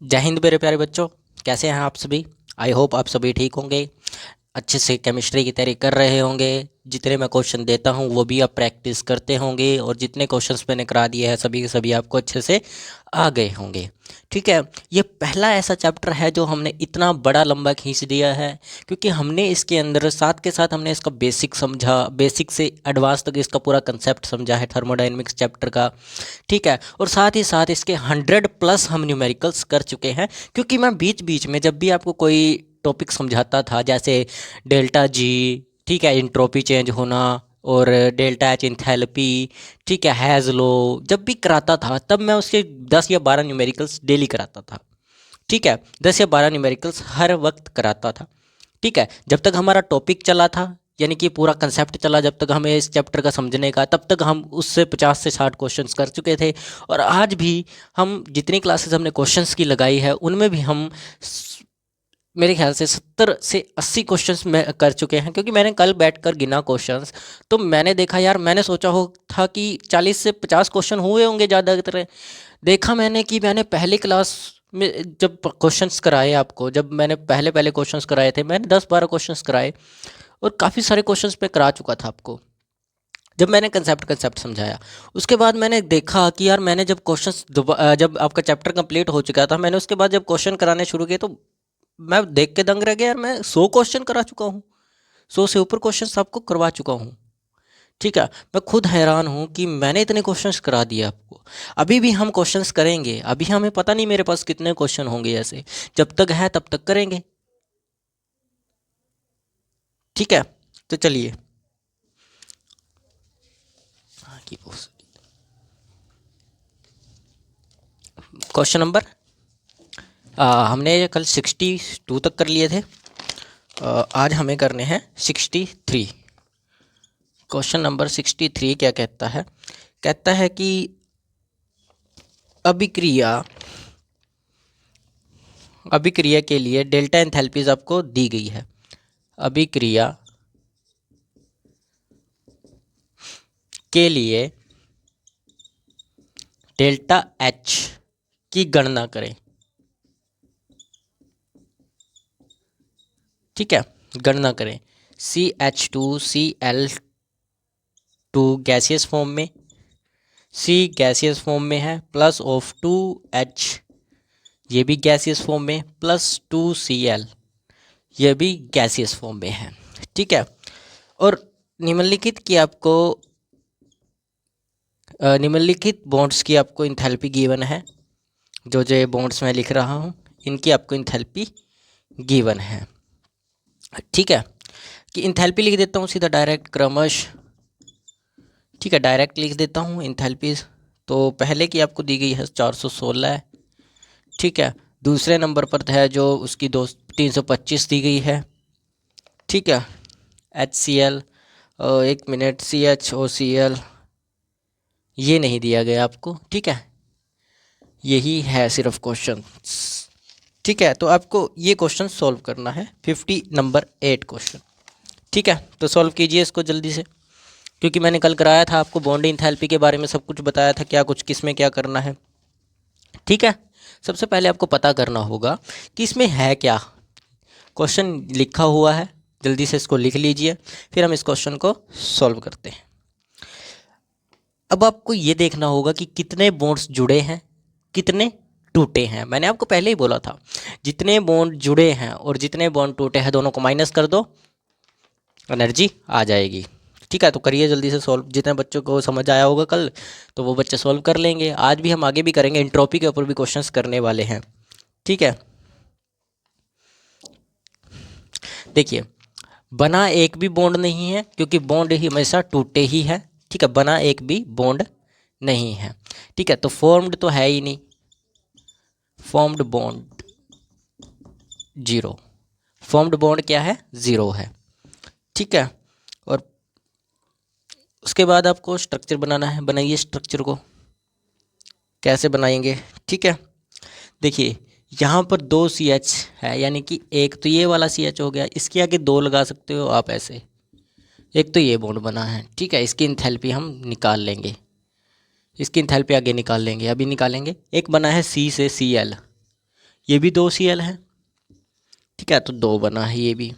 जय हिंद मेरे प्यारे बच्चों। कैसे हैं आप सभी। आई होप आप सभी ठीक होंगे, अच्छे से केमिस्ट्री की तैयारी कर रहे होंगे। जितने मैं क्वेश्चन देता हूं वो भी आप प्रैक्टिस करते होंगे और जितने क्वेश्चंस मैंने करा दिए हैं सभी के सभी आपको अच्छे से आ गए होंगे। ठीक है, ये पहला ऐसा चैप्टर है जो हमने इतना बड़ा लंबा खींच दिया है क्योंकि हमने इसके अंदर साथ के साथ हमने इसका बेसिक समझा, बेसिक से एडवांस तक इसका पूरा कंसेप्ट समझा है थर्मोडायनेमिक्स चैप्टर का। ठीक है, और साथ ही साथ इसके 100+ हम न्यूमेरिकल्स कर चुके हैं क्योंकि मैं बीच बीच में जब भी आपको कोई टॉपिक समझाता था, जैसे डेल्टा जी, ठीक है, इंट्रोपी चेंज होना, और डेल्टा एच इंथैल्पी, ठीक है, हैज़ लो, जब भी कराता था तब मैं उसके 10 या 12 न्यूमेरिकल्स डेली कराता था। ठीक है, 10 या 12 न्यूमेरिकल्स हर वक्त कराता था। ठीक है, जब तक हमारा टॉपिक चला था, यानी कि पूरा कंसेप्ट चला, जब तक हमें इस चैप्टर का समझने का, तब तक हम उससे 50 से 60 क्वेश्चंस कर चुके थे। और आज भी हम जितनी क्लासेस हमने क्वेश्चंस की लगाई है उनमें भी हम मेरे ख्याल से 70 से 80 क्वेश्चंस में कर चुके हैं क्योंकि मैंने कल बैठकर गिना क्वेश्चंस। तो मैंने देखा यार, मैंने सोचा हो था कि 40 से 50 क्वेश्चन हुए होंगे ज़्यादातर। देखा मैंने कि मैंने पहली क्लास में जब क्वेश्चंस कराए आपको, जब मैंने पहले पहले क्वेश्चंस कराए थे, मैंने 10-12 क्वेश्चंस कराए और काफ़ी सारे क्वेश्चंस पे करा चुका था आपको। जब मैंने कंसेप्ट कंसेप्ट समझाया उसके बाद मैंने देखा कि यार, मैंने जब क्वेश्चंस जब आपका चैप्टर कंप्लीट हो चुका था, मैंने उसके बाद जब क्वेश्चन कराने शुरू किए तो मैं देख के दंग रह गया यार, मैं 100 क्वेश्चन करा चुका हूँ। 100 से ऊपर क्वेश्चन आपको करवा चुका हूँ। ठीक है, मैं खुद हैरान हूँ कि मैंने इतने क्वेश्चंस करा दिए आपको। अभी भी हम क्वेश्चंस करेंगे, अभी हमें पता नहीं मेरे पास कितने क्वेश्चन होंगे ऐसे। जब तक है तब तक करेंगे। ठीक है, तो चलिए। क्वेश्चन नंबर, हमने कल 62 तक कर लिए थे। आज हमें करने हैं 63। क्वेश्चन नंबर 63 क्या कहता है? कहता है कि अभिक्रिया अभिक्रिया के लिए डेल्टा एंथैल्पीज आपको दी गई है। अभिक्रिया के लिए डेल्टा एच की गणना करें। ठीक है, गणना करें। CH2Cl2 गैसियस फॉर्म में, C गैसियस फॉर्म में है, प्लस ऑफ 2H ये भी गैसियस फॉर्म में, प्लस 2Cl ये भी गैसियस फॉर्म में है। ठीक है, और निम्नलिखित की आपको निम्नलिखित बॉन्ड्स की आपको इंथैल्पी गिवन है। जो जो बॉन्ड्स मैं लिख रहा हूँ इनकी आपको इंथैल्पी गिवन है। ठीक है, कि इंथैल्पी लिख देता हूँ सीधा डायरेक्ट क्रमश। ठीक है, डायरेक्ट लिख देता हूँ इंथैल्पीज। तो पहले की आपको दी गई है 416 है। ठीक है, दूसरे नंबर पर है जो उसकी 325 दी गई है। ठीक है, HCl, 1 मिनट, CHOCl ये नहीं दिया गया आपको। ठीक है, यही है सिर्फ क्वेश्चन। ठीक है, तो आपको ये क्वेश्चन सॉल्व करना है, 50 नंबर 8 क्वेश्चन। ठीक है, तो सॉल्व कीजिए इसको जल्दी से, क्योंकि मैंने कल कराया था आपको बॉन्ड इंथैल्पी के बारे में, सब कुछ बताया था क्या कुछ किस में क्या करना है। ठीक है, सबसे पहले आपको पता करना होगा कि इसमें है क्या। क्वेश्चन लिखा हुआ है, जल्दी से इसको लिख लीजिए, फिर हम इस क्वेश्चन को सॉल्व करते हैं। अब आपको ये देखना होगा कि कितने बॉन्ड्स जुड़े हैं, कितने टूटे हैं। मैंने आपको पहले ही बोला था, जितने बॉन्ड जुड़े हैं और जितने बॉन्ड टूटे हैं दोनों को माइनस कर दो, एनर्जी आ जाएगी। ठीक है, तो करिए जल्दी से सॉल्व। जितने बच्चों को समझ आया होगा कल तो वो बच्चे सॉल्व कर लेंगे। आज भी हम आगे भी करेंगे, इंट्रोपी के ऊपर भी क्वेश्चंस करने वाले हैं। ठीक है, देखिए, बना एक भी बॉन्ड नहीं है क्योंकि बॉन्ड ही हमेशा टूटे ही है। ठीक है, बना एक भी बॉन्ड नहीं है। ठीक है, तो फॉर्म्ड तो है ही नहीं, formed bond zero. Formed bond क्या है? ज़ीरो है। ठीक है, और उसके बाद आपको स्ट्रक्चर बनाना है। बनाइए स्ट्रक्चर को, कैसे बनाएंगे? ठीक है, देखिए यहाँ पर 2 CH है, यानी कि एक तो ये वाला CH हो गया, इसके आगे 2 लगा सकते हो आप ऐसे। एक तो ये बॉन्ड बना है। ठीक है, इसकी इंथैल्पी हम निकाल लेंगे, इसकी इंथैल्पी आगे निकाल लेंगे, अभी निकालेंगे। एक बना है C से Cl, ये भी 2Cl है। ठीक है, तो 2 बना है ये भी।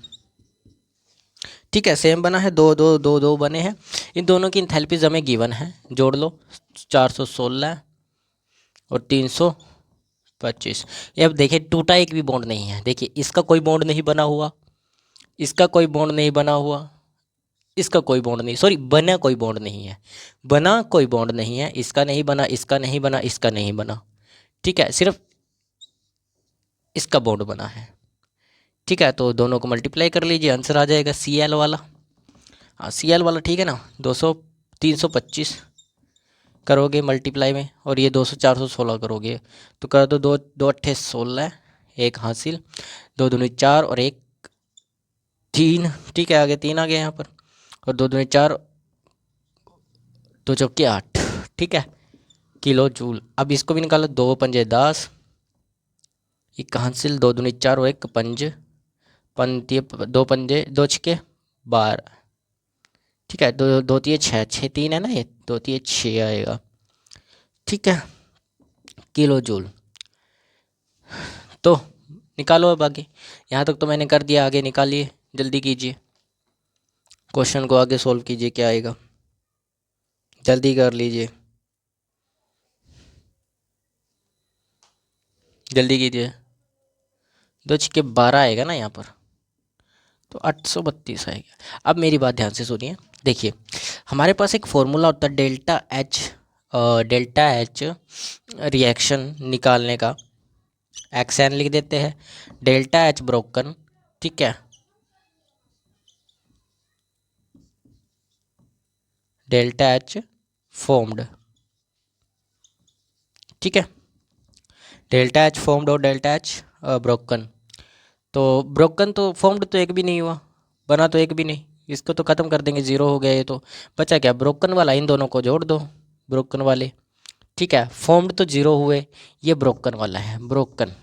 ठीक है, सेम बना है, 2 2 2 2 बने हैं। इन दोनों की इंथैल्पीज हमें गिवन है, जोड़ लो। 416 और 325। ये अब देखिए टूटा एक भी बॉन्ड नहीं है। देखिए इसका कोई बॉन्ड नहीं बना हुआ, इसका कोई बॉन्ड नहीं बना हुआ, इसका कोई बॉन्ड नहीं, सॉरी बना कोई बॉन्ड नहीं है, बना कोई बॉन्ड नहीं है। इसका नहीं बना, इसका नहीं बना, इसका नहीं बना। ठीक है, सिर्फ इसका बॉन्ड बना है। ठीक है, तो दोनों को मल्टीप्लाई कर लीजिए, आंसर आ जाएगा Cl वाला। हाँ Cl वाला, ठीक है ना। 325 करोगे मल्टीप्लाई में, और ये 200 416 करोगे, तो कर दो, 2 2 अट्ठे 16, एक हासिल, 2 दूनी 4 और एक 3। ठीक है, आगे 3 आ गया यहाँ पर, और 2 दूनी 4, 2 चौके 8। ठीक है, किलो जूल। अब इसको भी निकालो, 2 पंजे 10, एक हासिल, 2 दूनी 4 और एक पंज, 2 पंजे 2 छके 12। ठीक है, 2 2 3 6 6 3 है ना, ये 2 3 6 आएगा। ठीक है, किलो जूल। तो निकालो अब आगे, यहाँ तक तो मैंने कर दिया, आगे निकालिए, जल्दी कीजिए, क्वेश्चन को आगे सॉल्व कीजिए, क्या आएगा जल्दी कर लीजिए, जल्दी कीजिए। 2 छक्के 12 आएगा ना यहाँ पर, तो 832 आएगा। अब मेरी बात ध्यान से सुनिए, देखिए हमारे पास एक फॉर्मूला होता है डेल्टा एच रिएक्शन निकालने का, एक्स एन लिख देते हैं, डेल्टा एच ब्रोकन। ठीक है, डेल्टा एच फॉर्म्ड। ठीक है, डेल्टा एच फॉर्म्ड और डेल्टा एच ब्रोकन। तो ब्रोकन तो फॉर्म्ड तो एक भी नहीं हुआ, बना तो एक भी नहीं, इसको तो ख़त्म कर देंगे, ज़ीरो हो गया ये तो। बचा क्या, ब्रोकन वाला, इन दोनों को जोड़ दो, ब्रोकन वाले। ठीक है, फॉर्म्ड तो 0 हुए, ये ब्रोकन वाला है, ब्रोकन।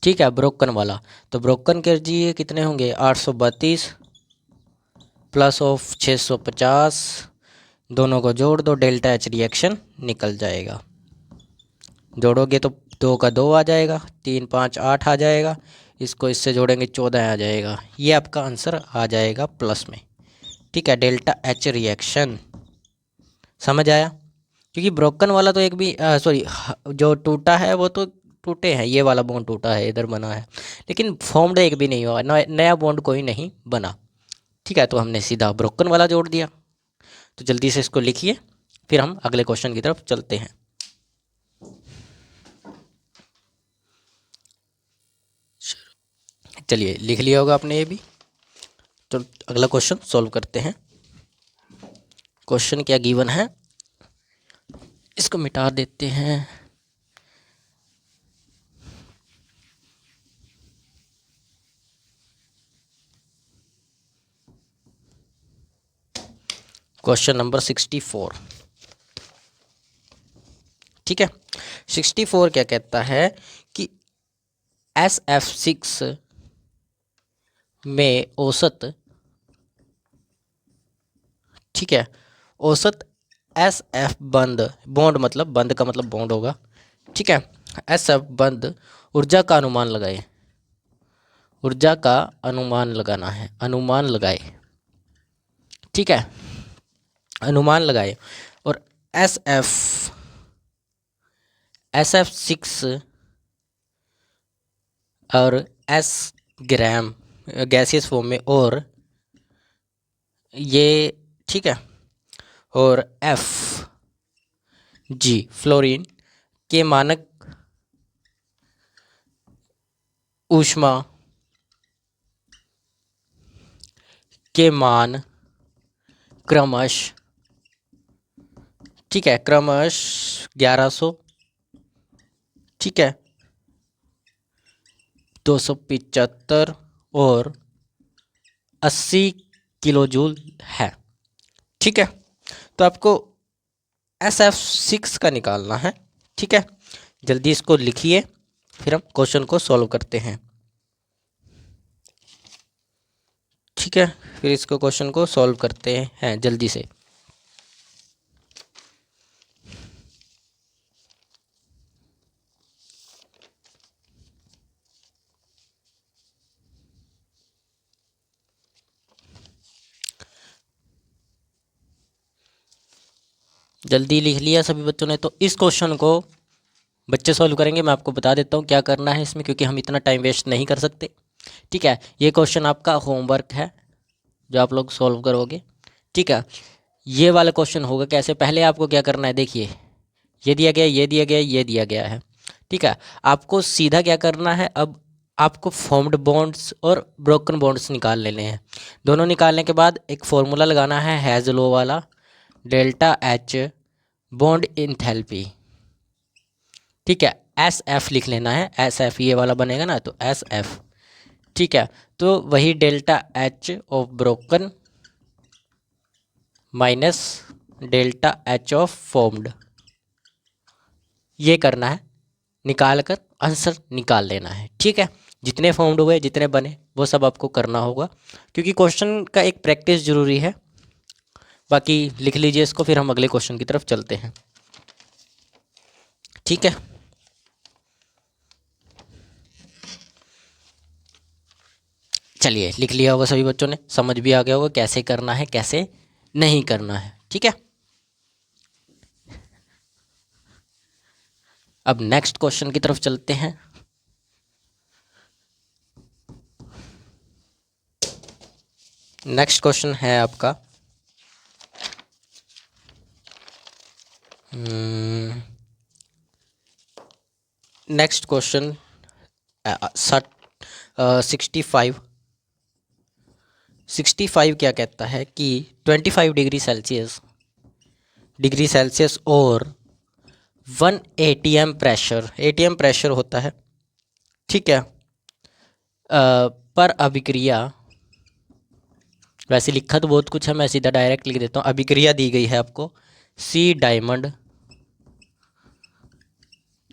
ठीक है, ब्रोकन वाला, तो ब्रोकन कर दीजिए, कितने होंगे 832 प्लस ऑफ 650, दोनों को जोड़ दो, डेल्टा एच रिएक्शन निकल जाएगा। जोड़ोगे तो 2 का 2 आ जाएगा, 3 5 8 आ जाएगा, इसको इससे जोड़ेंगे 14 आ जाएगा, ये आपका आंसर आ जाएगा प्लस में। ठीक है, डेल्टा एच रिएक्शन, समझ आया। क्योंकि ब्रोकन वाला तो एक भी सॉरी, जो टूटा है वो तो टूटे हैं, ये वाला बॉन्ड टूटा है, इधर बना है, लेकिन फॉर्म्ड एक भी नहीं हुआ, नया बॉन्ड कोई नहीं बना। ठीक है, तो हमने सीधा ब्रोकन वाला जोड़ दिया। तो जल्दी से इसको लिखिए, फिर हम अगले क्वेश्चन की तरफ चलते हैं। चलिए, लिख लिया होगा आपने ये भी, तो अगला क्वेश्चन सॉल्व करते हैं। क्वेश्चन क्या गिवन है, इसको मिटा देते हैं। Question number 64। ठीक है, 64 क्या कहता है कि SF6 में औसत, ठीक है, औसत SF बंद, बॉन्ड मतलब बंद का मतलब बॉन्ड होगा। ठीक है, SF बंद ऊर्जा का अनुमान लगाए, ऊर्जा का अनुमान लगाना है, अनुमान लगाए। ठीक है, अनुमान लगाए, और SF6 और S ग्राम गैसियस फॉर्म में, और ये, ठीक है, और FG फ्लोरीन के मानक ऊष्मा के मान क्रमश, ठीक है, क्रमश 1100, ठीक है, 275 और 80 किलो जूल है। ठीक है, तो आपको SF6 का निकालना है। ठीक है, जल्दी इसको लिखिए, फिर हम क्वेश्चन को सॉल्व करते हैं। ठीक है, फिर इसको क्वेश्चन को सॉल्व करते हैं जल्दी से। जल्दी लिख लिया सभी बच्चों ने? तो इस क्वेश्चन को बच्चे सॉल्व करेंगे। मैं आपको बता देता हूँ क्या करना है इसमें, क्योंकि हम इतना टाइम वेस्ट नहीं कर सकते। ठीक है, ये क्वेश्चन आपका होमवर्क है जो आप लोग सॉल्व करोगे। ठीक है, ये वाला क्वेश्चन होगा कैसे, पहले आपको क्या करना है, देखिए ये दिया गया, ये दिया गया, ये दिया गया है। ठीक है, आपको सीधा क्या करना है, अब आपको फॉर्म्ड बॉन्ड्स और ब्रोकन बॉन्ड्स निकाल लेने हैं। दोनों निकालने के बाद एक फॉर्मूला लगाना है हैज़ लो वाला, डेल्टा एच बॉन्ड इंथैल्पी। ठीक है, एस एफ लिख लेना है, एस एफ ये वाला बनेगा ना, तो एस एफ। ठीक है, तो वही delta H of broken minus delta H of formed, ये करना है, निकाल कर आंसर निकाल लेना है। ठीक है, जितने फॉर्म्ड हुए, जितने बने, वो सब आपको करना होगा, क्योंकि क्वेश्चन का एक प्रैक्टिस ज़रूरी है। बाकी लिख लीजिए इसको, फिर हम अगले क्वेश्चन की तरफ चलते हैं। ठीक है, चलिए लिख लिया होगा सभी बच्चों ने, समझ भी आ गया होगा कैसे करना है कैसे नहीं करना है। ठीक है, अब नेक्स्ट क्वेश्चन की तरफ चलते हैं। नेक्स्ट क्वेश्चन है आपका नेक्स्ट क्वेश्चन 65 क्या कहता है कि 25 डिग्री सेल्सियस और 1 एटीएम प्रेशर, एटीएम प्रेशर होता है। ठीक है, पर अभिक्रिया, वैसे लिखा तो बहुत कुछ है, मैं सीधा डायरेक्ट लिख देता हूँ। अभिक्रिया दी गई है आपको सी डायमंड,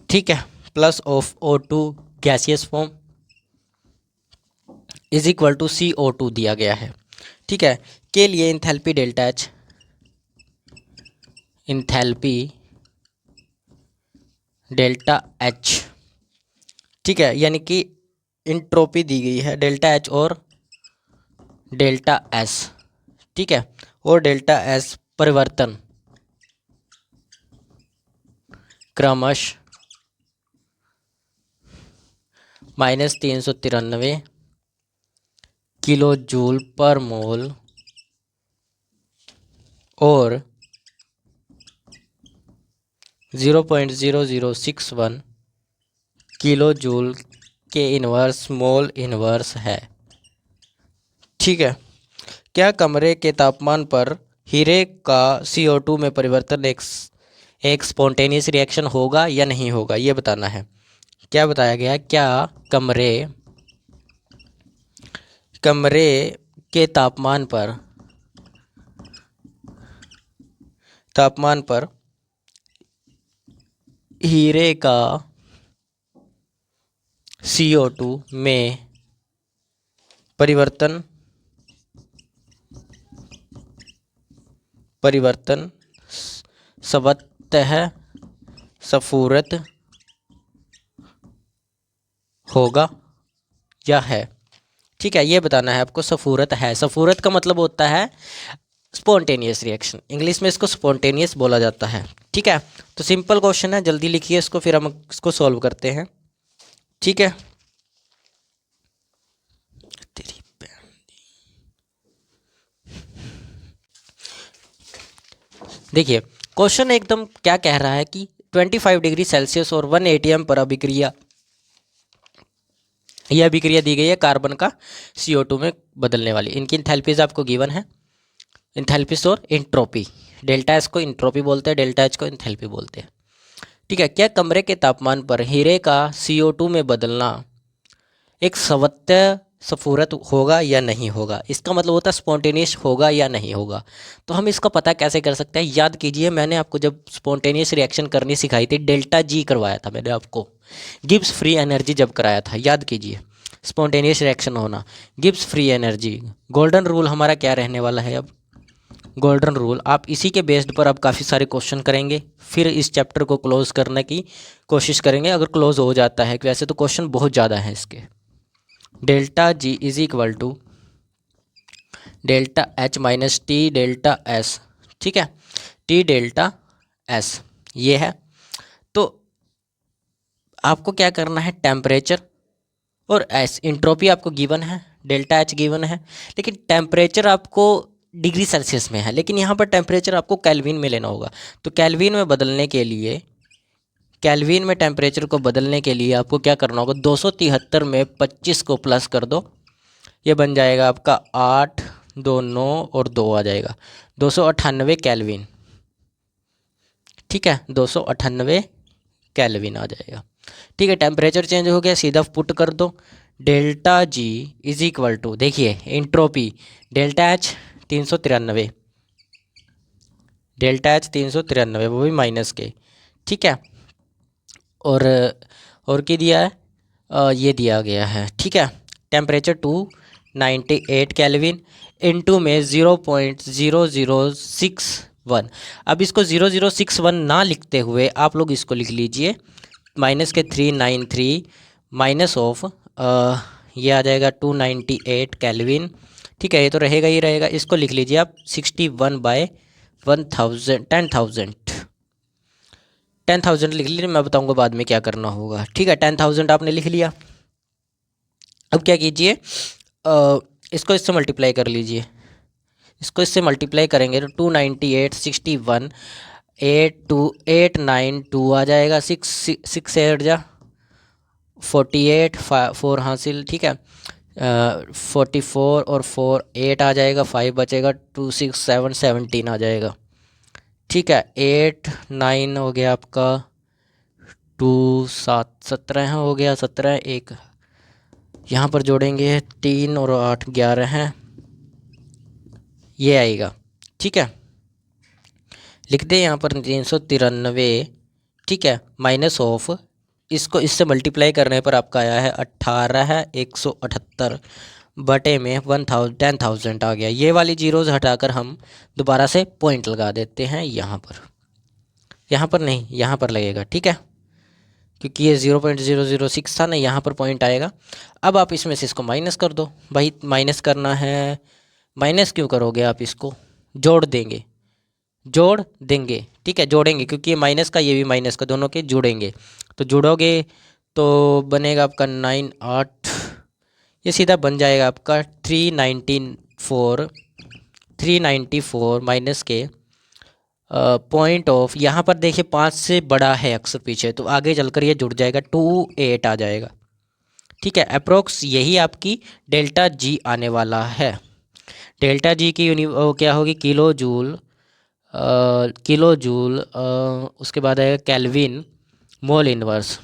ठीक है, plus of O2 gaseous form is equal to CO2 दिया गया है। ठीक है, के लिए enthalpy delta H, enthalpy delta H, ठीक है, यानी कि इंट्रोपी दी गई है डेल्टा एच और डेल्टा एस। ठीक है, और डेल्टा एस परिवर्तन क्रमश -393 किलो जूल पर मोल और 0.0061 किलो जूल के इन्वर्स मोल इन्वर्स है। ठीक है, क्या कमरे के तापमान पर हीरे का CO2 में परिवर्तन एक स्पॉन्टेनियस रिएक्शन होगा या नहीं होगा, ये बताना है। क्या बताया गया है, क्या कमरे के तापमान पर हीरे का CO2 में परिवर्तन स्वतः स्फुरत होगा या है। ठीक है, ये बताना है आपको, स्फुरत है। स्फुरत का मतलब होता है स्पॉन्टेनियस रिएक्शन, इंग्लिश में इसको स्पॉन्टेनियस बोला जाता है। ठीक है, तो सिंपल क्वेश्चन है, जल्दी लिखिए इसको, फिर हम इसको सॉल्व करते हैं। ठीक है, देखिए क्वेश्चन एकदम क्या कह रहा है कि 25 डिग्री सेल्सियस और 1 ATM पर अभिक्रिया, यह अभिक्रिया दी गई है कार्बन का CO2 में बदलने वाली। इनकी इंथैल्पीज आपको गिवन है, इंथैल्पीज और इंट्रोपी, डेल्टा एस को इंट्रोपी बोलते हैं, डेल्टा एच को इंथैल्पी बोलते हैं। ठीक है, क्या कमरे के तापमान पर हीरे का CO2 में बदलना एक स्वतः स्फुरत होगा या नहीं होगा, इसका मतलब होता है स्पॉन्टेनियस होगा या नहीं होगा। तो हम इसका पता कैसे कर सकते हैं, याद कीजिए मैंने आपको जब स्पॉन्टेनियस रिएक्शन करनी सिखाई थी, डेल्टा जी करवाया था मैंने आपको, गिब्स फ्री एनर्जी जब कराया था, याद कीजिए। स्पॉन्टेनियस रिएक्शन होना, Gibbs free energy, golden rule हमारा क्या रहने वाला है अब, गोल्डन रूल। आप इसी के बेस्ड पर अब काफ़ी सारे क्वेश्चन करेंगे, फिर इस चैप्टर को क्लोज करने की कोशिश करेंगे, अगर क्लोज हो जाता है। वैसे तो क्वेश्चन बहुत ज़्यादा हैं इसके। Delta G is equal to delta H minus T delta S. ठीक है, टी डेल्टा एस ये है। तो आपको क्या करना है, टेम्परेचर और एस, इंट्रोपी आपको गिवन है, डेल्टा एच गिवन है, लेकिन टेम्परेचर आपको डिग्री सेल्सियस में है, लेकिन यहाँ पर टेम्परेचर आपको केल्विन में लेना होगा। तो केल्विन में बदलने के लिए, केल्विन में टेम्परेचर को बदलने के लिए आपको क्या करना होगा, 273 में 25 को प्लस कर दो, ये बन जाएगा आपका 8, 2 9 और 2 आ जाएगा 298 केल्विन। ठीक है, 298 केल्विन आ जाएगा। ठीक है, टेम्परेचर चेंज हो गया, सीधा पुट कर दो, delta G is equal to, देखिए entropy delta H 393, delta H 393 वो भी माइनस के। ठीक है, और क्या दिया है, ये दिया गया है। ठीक है, टेम्परेचर 298 केल्विन, इनटू में 0.0061। अब इसको 0061 ना लिखते हुए आप लोग इसको लिख लीजिए माइनस के 393 माइनस ऑफ ये आ जाएगा 298 केल्विन। ठीक है, ये तो रहेगा ही रहेगा, इसको लिख लीजिए आप 61/1000, 10,000 लिख लीजिए, मैं बताऊंगा बाद में क्या करना होगा। ठीक है, 10,000 आपने लिख लिया। अब क्या कीजिए, इसको इससे मल्टीप्लाई कर लीजिए, इसको इससे मल्टीप्लाई करेंगे तो 298 61 82892 आ जाएगा, 6 जा 48 4 हासिल। ठीक है, 44 और 4 8 आ जाएगा, 5 बचेगा, 2 6 7 17 आ जाएगा। ठीक है, 8 9 हो गया आपका, 2 7 17 हो गया, 17 एक यहाँ पर जोड़ेंगे, 3 और 8 11 हैं, ये आएगा। ठीक है, लिख दे यहाँ पर 393। ठीक है, माइनस ऑफ, इसको इससे मल्टीप्लाई करने पर आपका आया है 18,178 बटे में 10,000 आ गया। ये वाली जीरोज़ हटाकर हम दोबारा से पॉइंट लगा देते हैं यहाँ पर नहीं, यहाँ पर लगेगा। ठीक है, क्योंकि ये 0.006 था ना, यहाँ पर पॉइंट आएगा। अब आप इसमें से इसको माइनस कर दो, भाई माइनस करना है, माइनस क्यों करोगे आप, इसको जोड़ देंगे, जोड़ देंगे। ठीक है, जोड़ेंगे क्योंकि ये माइनस का ये भी माइनस का, दोनों के जोड़ेंगे, तो जोड़ोगे तो बनेगा आपका 9 8, ये सीधा बन जाएगा आपका 394 माइनस के पॉइंट ऑफ, यहाँ पर देखिए 5 से बड़ा है अक्सर पीछे, तो आगे चलकर ये जुड़ जाएगा 28 आ जाएगा। ठीक है, अप्रोक्स यही आपकी डेल्टा जी आने वाला है। डेल्टा जी की क्या होगी, किलो जूल, उसके बाद आएगा केल्विन मोल इनवर्स।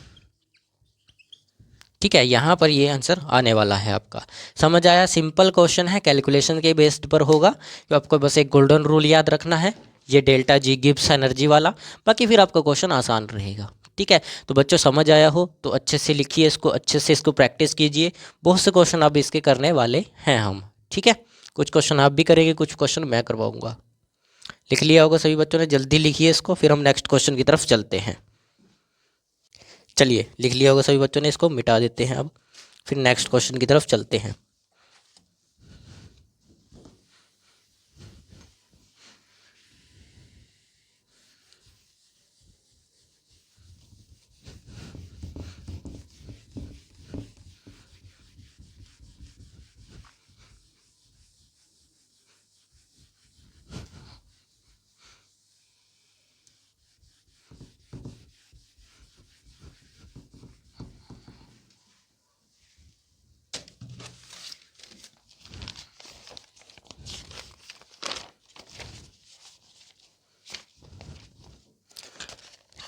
ठीक है, यहाँ पर ये आंसर आने वाला है आपका। समझ आया, सिंपल क्वेश्चन है, कैलकुलेशन के बेस्ड पर होगा, तो आपको बस एक गोल्डन रूल याद रखना है, ये डेल्टा जी गिब्स एनर्जी वाला, बाकी फिर आपका क्वेश्चन आसान रहेगा। ठीक है, तो बच्चों समझ आया हो तो अच्छे से लिखिए इसको, अच्छे से इसको प्रैक्टिस कीजिए, बहुत से क्वेश्चन अब इसके करने वाले हैं हम। ठीक है, कुछ क्वेश्चन आप भी करेंगे, कुछ क्वेश्चन मैं करवाऊँगा। लिख लिया होगा सभी बच्चों ने, जल्दी लिखिए इसको, फिर हम नेक्स्ट क्वेश्चन की तरफ चलते हैं। चलिए, लिख लिया होगा सभी बच्चों ने, इसको मिटा देते हैं अब, फिर नेक्स्ट क्वेश्चन की तरफ चलते हैं।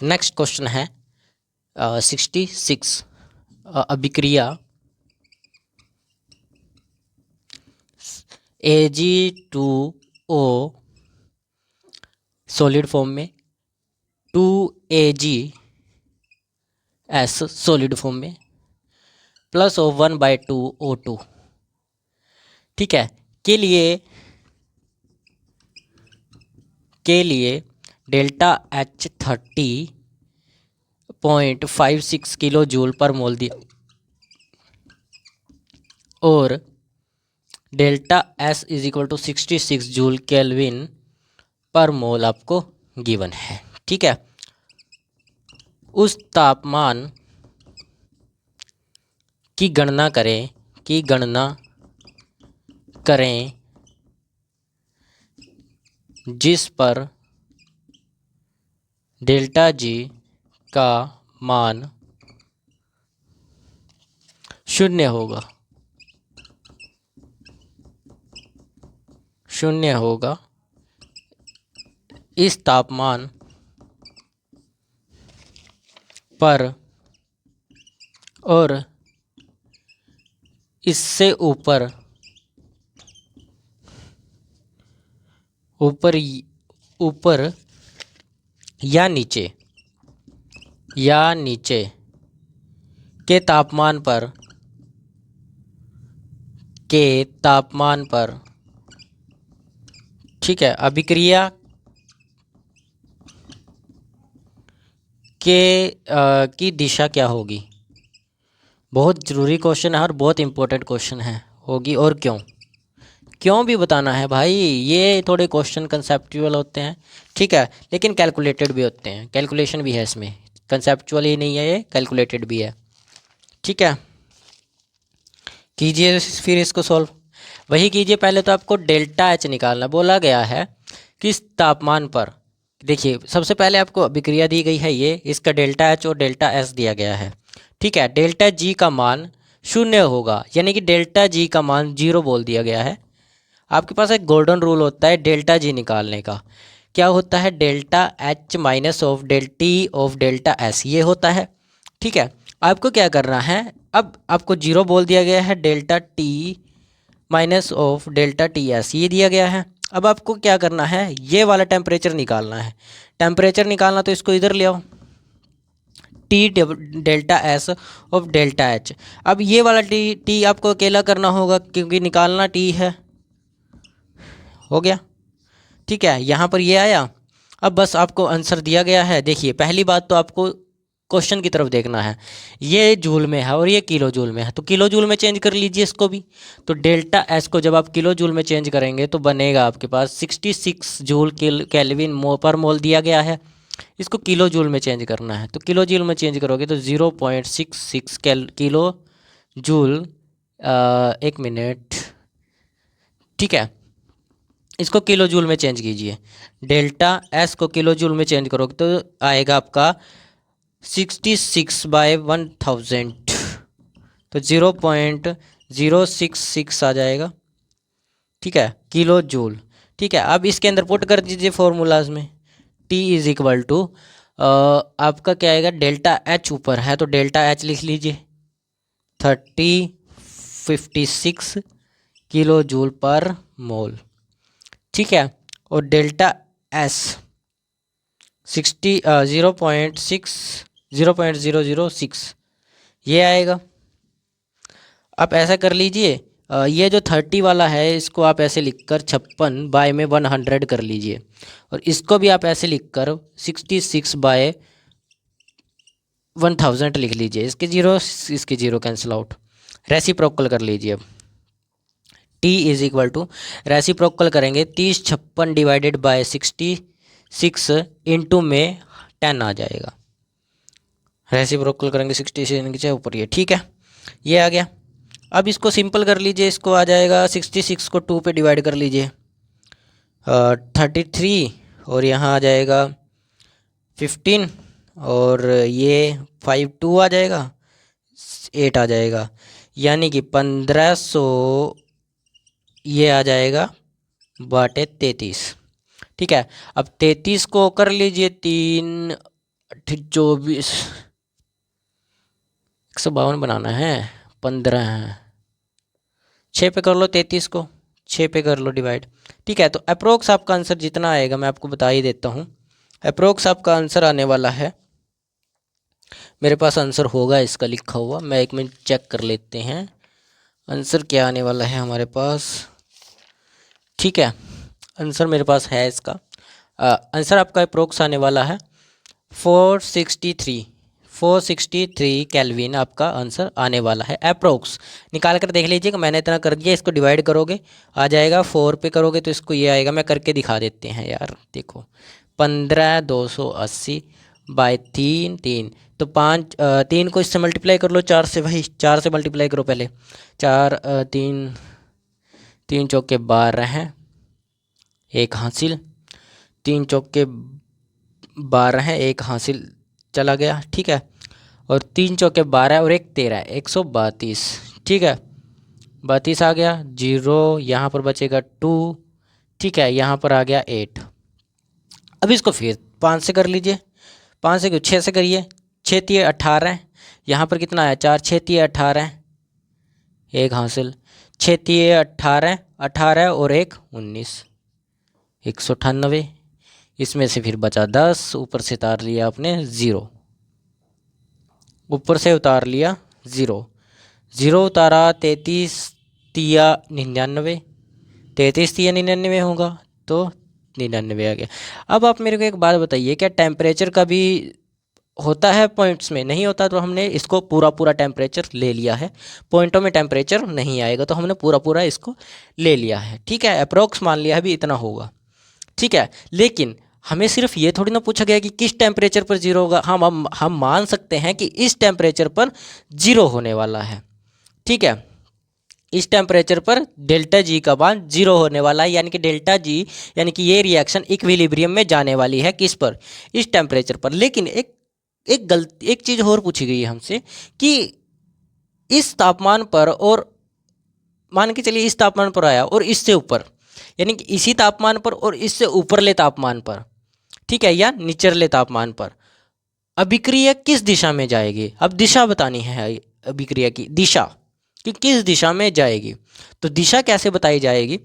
नेक्स्ट क्वेश्चन है 66, अभिक्रिया Ag2O सॉलिड फॉर्म में 2Ag सॉलिड फॉर्म में प्लस ऑफ 1/2O2, ठीक है, के लिए डेल्टा H 30.56 किलो जूल पर मोल दिया, और delta S is equal to 66 joule kelvin per mole आपको गिवन है। ठीक है। उस तापमान की गणना करें जिस पर डेल्टा जी का मान 0 होगा। इस तापमान पर और इससे ऊपर या नीचे के तापमान पर ठीक है, अभिक्रिया की दिशा क्या होगी। बहुत ज़रूरी क्वेश्चन है और बहुत इम्पोर्टेंट क्वेश्चन है। होगी और क्यों भी बताना है भाई। ये थोड़े क्वेश्चन कंसेप्चुअल होते हैं, ठीक है, लेकिन कैलकुलेटेड भी होते हैं। कैलकुलेशन भी है इसमें, कंसेप्चुअल ही नहीं है, ये कैलकुलेटेड भी है, ठीक है। कीजिए फिर इसको सॉल्व। वही कीजिए, पहले तो आपको डेल्टा एच निकालना बोला गया है। किस तापमान पर, देखिए सबसे पहले आपको अभिक्रिया दी गई है, ये इसका डेल्टा एच और डेल्टा एस दिया गया है, ठीक है। डेल्टा जी का मान 0 होगा, यानी कि डेल्टा जी का मान 0 बोल दिया गया है। आपके पास एक गोल्डन रूल होता है डेल्टा जी निकालने का। क्या होता है, delta H minus of delta S, ये होता है, ठीक है। आपको क्या करना है, अब आपको 0 बोल दिया गया है, delta T minus of delta T S ये दिया गया है। अब आपको क्या करना है, ये वाला टेम्परेचर निकालना है। टेम्परेचर निकालना तो इसको इधर ले आओ, T delta S of delta H. अब ये वाला टी आपको अकेला करना होगा क्योंकि निकालना टी है, हो गया, ठीक है। यहाँ पर ये आया। अब बस आपको आंसर दिया गया है। देखिए पहली बात तो आपको क्वेश्चन की तरफ देखना है, ये जूल में है और ये किलो जूल में है, तो किलो जूल में चेंज कर लीजिए इसको भी। तो डेल्टा एस को जब आप किलो जूल में चेंज करेंगे तो बनेगा आपके पास 66 जूल केल्विन पर मोल दिया गया है। इसको किलो जूल में चेंज करना है, तो किलो जूल में चेंज करोगे तो 0.66 किलो जूल, एक मिनट, ठीक है। इसको किलो जूल में चेंज कीजिए, डेल्टा एस को किलो जूल में चेंज करोगे तो आएगा आपका 66/1000, तो 0.066 आ जाएगा, ठीक है, किलो जूल, ठीक है। अब इसके अंदर पुट कर दीजिए फॉर्मूलाज में, T इज इक्वल टू आपका क्या आएगा, डेल्टा एच ऊपर है तो डेल्टा एच लिख लीजिए 3056 किलो जूल पर मोल, ठीक है। और डेल्टा एस 0.006 ये आएगा। आप ऐसा कर लीजिए, ये जो 30 वाला है इसको आप ऐसे लिखकर 56/100 कर लीजिए, और इसको भी आप ऐसे लिखकर 66/1000 लिख लीजिए। इसके जीरो कैंसिल आउट, रेसिप्रोकल कर लीजिए। अब T is equal to, reciprocal करेंगे 30/66 इंटू में 10 आ जाएगा। रेसिप्रोकल करेंगे 66 नीचे ऊपर, ये ठीक है, ये आ गया। अब इसको सिंपल कर लीजिए, इसको आ जाएगा 66 को 2 पे डिवाइड कर लीजिए, 33, और यहाँ आ जाएगा 15, और ये 5 2 आ जाएगा, 8 आ जाएगा, यानी कि 1500 ये आ जाएगा बटे 33, ठीक है। अब 33 को कर लीजिए 3 24 152 बनाना है, 15 है, 6 पे कर लो 33 को, 6 पे कर लो डिवाइड, ठीक है। तो अप्रोक्स आपका आंसर जितना आएगा मैं आपको बता ही देता हूँ। अप्रोक्स आपका आंसर आने वाला है, मेरे पास आंसर होगा इसका लिखा हुआ, मैं एक मिनट चेक कर लेते हैं आंसर क्या आने वाला है हमारे पास, ठीक है। आंसर मेरे पास है इसका, आंसर आपका अप्रोक्स आने वाला है 463 केल्विन आपका आंसर आने वाला है। अप्रोक्स निकाल कर देख लीजिएगा, मैंने इतना कर दिया, इसको डिवाइड करोगे आ जाएगा 4 पे करोगे तो इसको ये आएगा, मैं करके दिखा देते हैं यार, देखो 15,280 बाय 3 तो 3 को इससे मल्टीप्लाई कर लो 4 से भाई, 4 से मल्टीप्लाई करो पहले। 4 3 3 चौके 12 हैं, एक हासिल। 3 चौके 12 हैं, एक हासिल चला गया, ठीक है। और 3 चौके 12 और एक 13, 132, ठीक है। 32 आ गया, 0 यहाँ पर बचेगा 2, ठीक है। यहाँ पर आ गया 8। अब इसको फिर 5 से कर लीजिए, 5 से क्यों, 6 से करिए। 6 3 18, यहाँ पर कितना आया 4, 6 3 18, एक हासिल। 6 3 18, 18 और एक 19, 198। इसमें से फिर बचा 10, ऊपर से उतार लिया आपने 0, ऊपर से उतार लिया 0, 0 उतारा। 33 तिया 99, 33 तिया 99 होगा तो 99 आ गया। अब आप मेरे को एक बात बताइए, क्या टेम्परेचर का भी होता है पॉइंट्स में? नहीं होता, तो हमने इसको पूरा पूरा टेम्परेचर ले लिया है। पॉइंटों में टेम्परेचर नहीं आएगा, तो हमने पूरा पूरा इसको ले लिया है, ठीक है। अप्रोक्स मान लिया है भी इतना होगा, ठीक है। लेकिन हमें सिर्फ ये थोड़ी ना पूछा गया कि किस टेम्परेचर पर 0 होगा। हम मान सकते हैं कि इस टेम्परेचर पर 0 होने वाला है, ठीक है। इस टेम्परेचर पर डेल्टा जी का मान 0 होने वाला है, यानी कि डेल्टा जी यानी कि ये रिएक्शन इक्विलिब्रियम में जाने वाली है, किस पर, इस टेम्परेचर पर। लेकिन एक चीज़ और पूछी गई है हमसे कि इस तापमान पर, और मान के चलिए इस तापमान पर आया और इससे ऊपर, यानी कि इसी तापमान पर और इससे ऊपरले तापमान पर, ठीक है, या निचले तापमान पर अभिक्रिया किस दिशा में जाएगी। अब दिशा बतानी है अभिक्रिया की दिशा, कि किस दिशा में जाएगी। तो दिशा कैसे बताई जाएगी,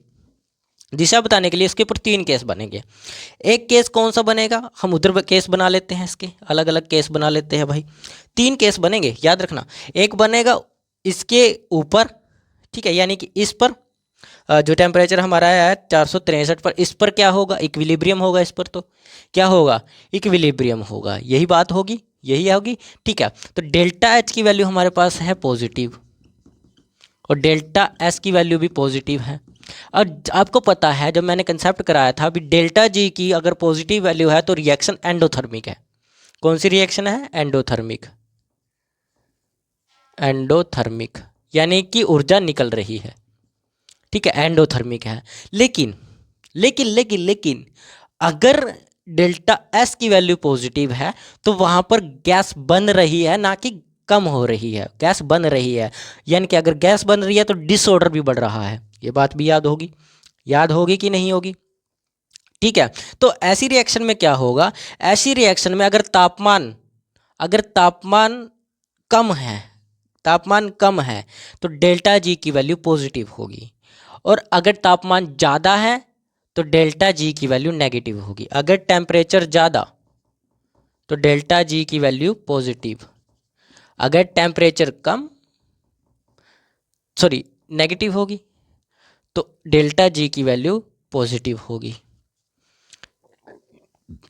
दिशा बताने के लिए इसके ऊपर 3 केस बनेंगे। एक केस कौन सा बनेगा, हम उधर केस बना लेते हैं, इसके अलग अलग केस बना लेते हैं भाई। 3 केस बनेंगे, याद रखना। एक बनेगा इसके ऊपर, ठीक है, यानी कि इस पर जो टेम्परेचर हमारा है 463 पर, इस पर क्या होगा, इक्विलिब्रियम होगा। इस पर तो क्या होगा, इक्विलिब्रियम होगा, यही बात होगी, यही होगी, ठीक है। तो डेल्टा एच की वैल्यू हमारे पास है पॉजिटिव, और डेल्टा एस की वैल्यू भी पॉजिटिव है। और आपको पता है जब मैंने कंसेप्ट कराया था अभी, डेल्टा जी की अगर पॉजिटिव वैल्यू है तो रिएक्शन एंडोथर्मिक है। कौन सी रिएक्शन है, एंडोथर्मिक, एंडोथर्मिक यानी कि ऊर्जा निकल रही है, ठीक है, एंडोथर्मिक है। लेकिन लेकिन लेकिन लेकिन अगर डेल्टा एस की वैल्यू पॉजिटिव है तो वहां पर गैस बन रही है, ना कि कम हो रही है, गैस बन रही है। यानी कि अगर गैस बन रही है तो डिसऑर्डर भी बढ़ रहा है, ये बात भी याद होगी, याद होगी कि नहीं होगी, ठीक है। तो ऐसी रिएक्शन में क्या होगा, ऐसी रिएक्शन में अगर तापमान कम है, तापमान कम है तो डेल्टा जी की वैल्यू पॉजिटिव होगी, और अगर तापमान ज़्यादा है तो डेल्टा जी की वैल्यू नेगेटिव होगी। अगर टेम्परेचर ज़्यादा तो डेल्टा जी की वैल्यू पॉजिटिव, अगर टेम्परेचर कम नेगेटिव होगी तो डेल्टा जी की वैल्यू पॉजिटिव होगी।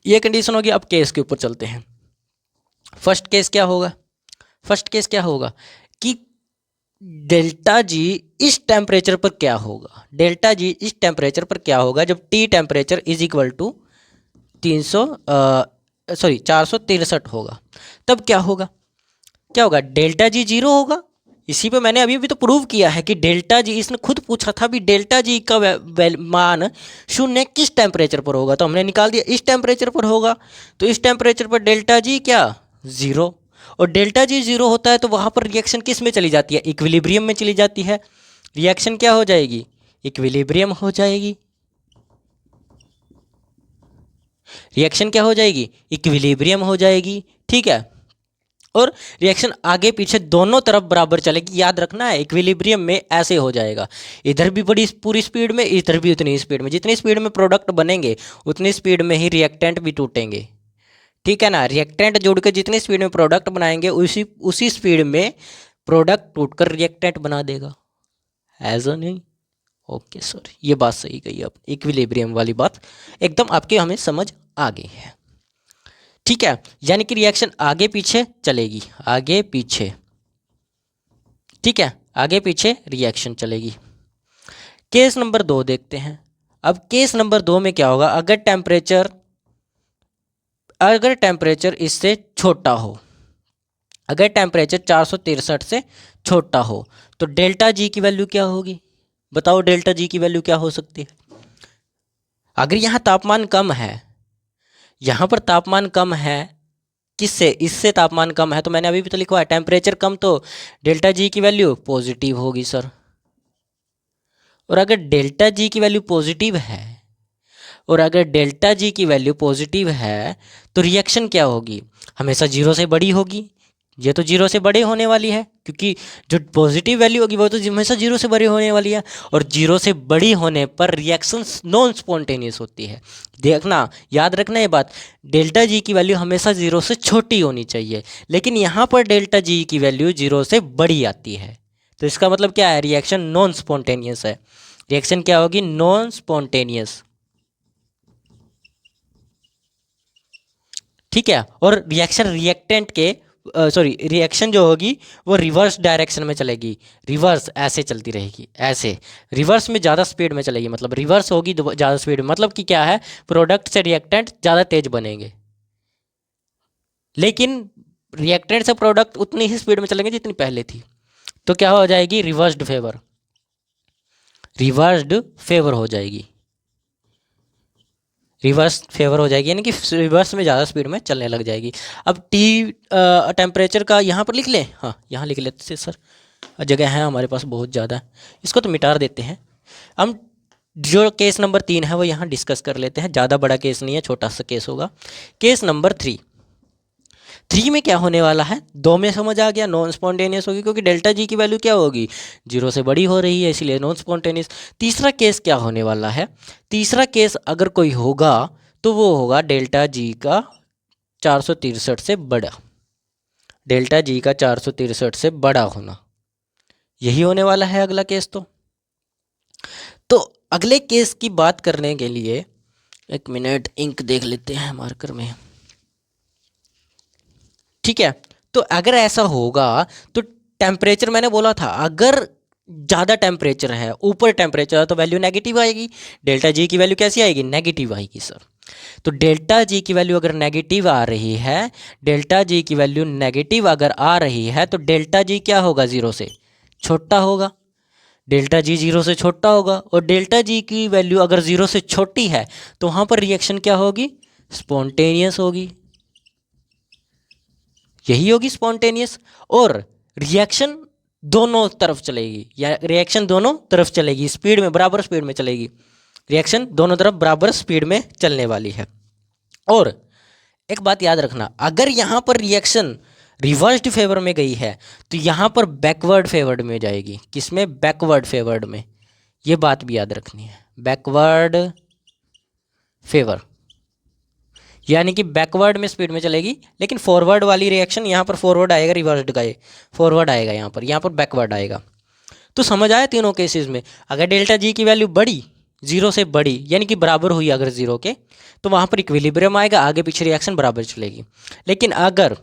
ये कंडीशन होगी। अब केस के ऊपर चलते हैं। फर्स्ट केस क्या होगा, फर्स्ट केस क्या होगा कि डेल्टा जी इस टेम्परेचर पर क्या होगा, डेल्टा जी इस टेम्परेचर पर क्या होगा जब T temperature is equal to 463 होगा। तब क्या होगा, क्या होगा, डेल्टा जी 0 होगा। इसी पे मैंने अभी भी तो प्रूव किया है कि डेल्टा जी, इसने खुद पूछा था भी डेल्टा जी का मान 0 किस टेम्परेचर पर होगा, तो हमने निकाल दिया इस टेम्परेचर पर होगा। तो इस टेम्परेचर पर डेल्टा जी क्या 0, और डेल्टा जी 0 होता है तो वहाँ पर रिएक्शन किस में चली जाती है, इक्विलिब्रियम में चली जाती है। रिएक्शन क्या हो जाएगी, इक्विलिब्रियम हो जाएगी। रिएक्शन क्या हो जाएगी, इक्विलिब्रियम हो जाएगी, ठीक है। और रिएक्शन आगे पीछे दोनों तरफ बराबर चलेगी। याद रखना है इक्विलिब्रियम में ऐसे हो जाएगा, इधर भी बड़ी पूरी स्पीड में, इधर भी उतनी स्पीड में। जितनी स्पीड में प्रोडक्ट बनेंगे उतनी स्पीड में ही रिएक्टेंट भी टूटेंगे, ठीक है ना। रिएक्टेंट जोड़ के जितनी स्पीड में प्रोडक्ट बनाएंगे उसी स्पीड में प्रोडक्ट टूटकर रिएक्टेंट बना देगा। ऐसा नहीं, ओके सर, ये बात सही कही आप, इक्विलिब्रियम वाली बात एकदम आपके हमें समझ आ गई है, ठीक है। यानी कि रिएक्शन आगे पीछे चलेगी, आगे पीछे, ठीक है, आगे पीछे रिएक्शन चलेगी। केस नंबर 2 देखते हैं। अब केस नंबर 2 में क्या होगा, अगर टेम्परेचर अगर टेम्परेचर इससे छोटा हो, अगर टेम्परेचर 463 से छोटा हो तो डेल्टा जी की वैल्यू क्या होगी? बताओ डेल्टा जी की वैल्यू क्या हो सकती है? अगर यहाँ तापमान कम है, यहाँ पर तापमान कम है, किससे? इससे तापमान कम है, तो मैंने अभी भी तो लिखा है टेम्परेचर कम, तो डेल्टा जी की वैल्यू पॉजिटिव होगी सर। और अगर डेल्टा जी की वैल्यू पॉजिटिव है, और अगर डेल्टा जी की वैल्यू पॉजिटिव है तो रिएक्शन क्या होगी? हमेशा जीरो से बड़ी होगी। ये तो जीरो से बड़े होने वाली है, क्योंकि जो पॉजिटिव वैल्यू होगी वो तो हमेशा जीरो से बड़ी होने वाली है, और जीरो से बड़ी होने पर रिएक्शन नॉन स्पॉन्टेनियस होती है। देखना, याद रखना ये बात, डेल्टा जी की वैल्यू हमेशा जीरो से छोटी होनी चाहिए, लेकिन यहाँ पर डेल्टा जी की वैल्यू जीरो से बड़ी आती है, तो इसका मतलब क्या है? रिएक्शन नॉन स्पॉन्टेनियस है। रिएक्शन क्या होगी? Non spontaneous. ठीक है। और रिएक्शन रिएक्टेंट के सॉरी, रिएक्शन जो होगी वो रिवर्स डायरेक्शन में चलेगी, रिवर्स ऐसे चलती रहेगी, ऐसे रिवर्स में ज़्यादा स्पीड में चलेगी, मतलब रिवर्स होगी ज़्यादा स्पीड में, मतलब कि क्या है, प्रोडक्ट से रिएक्टेंट ज़्यादा तेज बनेंगे, लेकिन रिएक्टेंट से प्रोडक्ट उतनी ही स्पीड में चलेंगे जितनी पहले थी। तो क्या हो जाएगी? रिवर्स्ड फेवर, रिवर्स्ड फेवर हो जाएगी, रिवर्स फेवर हो जाएगी, यानी कि रिवर्स में ज़्यादा स्पीड में चलने लग जाएगी। अब टी टेम्परेचर का यहाँ पर लिख लें, हाँ यहाँ लिख लेते हैं सर, जगह है हमारे पास बहुत ज़्यादा, इसको तो मिटा देते हैं। हम जो केस नंबर 3 है वो यहाँ डिस्कस कर लेते हैं, ज़्यादा बड़ा केस नहीं है, छोटा सा केस होगा। केस नंबर 3, 3 में क्या होने वाला है? 2 में समझ आ गया, नॉन स्पॉन्टेनियस होगी, क्योंकि डेल्टा जी की वैल्यू क्या होगी? जीरो से बड़ी हो रही है, इसलिए नॉन स्पॉन्टेनियस। तीसरा केस क्या होने वाला है? तीसरा केस अगर कोई होगा तो वो होगा डेल्टा जी का 463 से बड़ा, डेल्टा जी का 463 से बड़ा होना, यही होने वाला है अगला केस। तो अगले केस की बात करने के लिए एक मिनट इंक देख लेते हैं मार्कर में। ठीक है, तो अगर ऐसा होगा तो टेम्परेचर, मैंने बोला था अगर ज़्यादा टेम्परेचर है, ऊपर टेम्परेचर है, तो वैल्यू नेगेटिव आएगी। डेल्टा जी की वैल्यू कैसी आएगी? नेगेटिव आएगी सर। तो डेल्टा जी की वैल्यू अगर नेगेटिव आ रही है, डेल्टा जी की वैल्यू नेगेटिव अगर आ रही है तो डेल्टा जी क्या होगा? जीरो से छोटा होगा, डेल्टा जी जीरो से छोटा होगा, और डेल्टा जी की वैल्यू अगर जीरो से छोटी है तो वहाँ पर रिएक्शन क्या होगी? स्पॉन्टेनियस होगी, यही होगी स्पॉन्टेनियस। और रिएक्शन दोनों तरफ चलेगी, या रिएक्शन दोनों तरफ चलेगी, स्पीड में बराबर स्पीड में चलेगी, रिएक्शन दोनों तरफ बराबर स्पीड में चलने वाली है। और एक बात याद रखना, अगर यहाँ पर रिएक्शन रिवर्स्ड फेवर में गई है तो यहाँ पर बैकवर्ड फेवर्ड में जाएगी। किसमें? बैकवर्ड फेवर्ड में। ये बात भी याद रखनी है, बैकवर्ड फेवर, यानी कि बैकवर्ड में स्पीड में चलेगी, लेकिन फॉरवर्ड वाली रिएक्शन यहाँ पर फॉरवर्ड आएगा, रिवर्स्ड का ये फॉरवर्ड आएगा, यहाँ पर बैकवर्ड आएगा। तो समझ आया तीनों केसेस में? अगर डेल्टा जी की वैल्यू बड़ी, जीरो से बड़ी, यानी कि बराबर हुई अगर जीरो के, तो वहाँ पर इक्विलिब्रियम आएगा, आगे पीछे रिएक्शन बराबर चलेगी। लेकिन अगर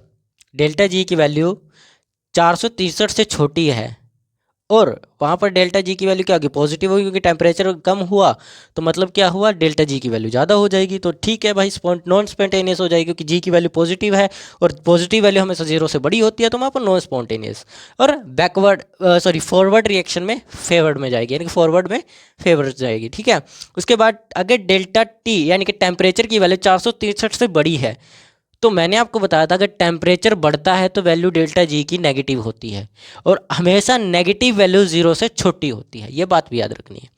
डेल्टा जी की वैल्यू 463 से छोटी है और वहाँ पर डेल्टा जी की वैल्यू क्या होगी? पॉजिटिव होगी, क्योंकि टेम्परेचर कम हुआ, तो मतलब क्या हुआ? डेल्टा जी की वैल्यू ज़्यादा हो जाएगी। तो ठीक है भाई, नॉन स्पॉन्टेनियस हो जाएगी, क्योंकि जी की वैल्यू पॉजिटिव है, और पॉजिटिव वैल्यू हमेशा जीरो से बड़ी होती है, तो वहाँ पर नॉन स्पॉन्टेनियस। और बैकवर्ड सॉरी फॉरवर्ड रिएक्शन में फेवर्ड में जाएगी, यानी कि फॉरवर्ड में फेवर्ड जाएगी। ठीक है, उसके बाद अगर डेल्टा टी यानी कि टेम्परेचर की वैल्यू 463 से बड़ी है, तो मैंने आपको बताया था अगर टेम्परेचर बढ़ता है तो वैल्यू डेल्टा जी की नेगेटिव होती है, और हमेशा नेगेटिव वैल्यू जीरो से छोटी होती है, ये बात भी याद रखनी है।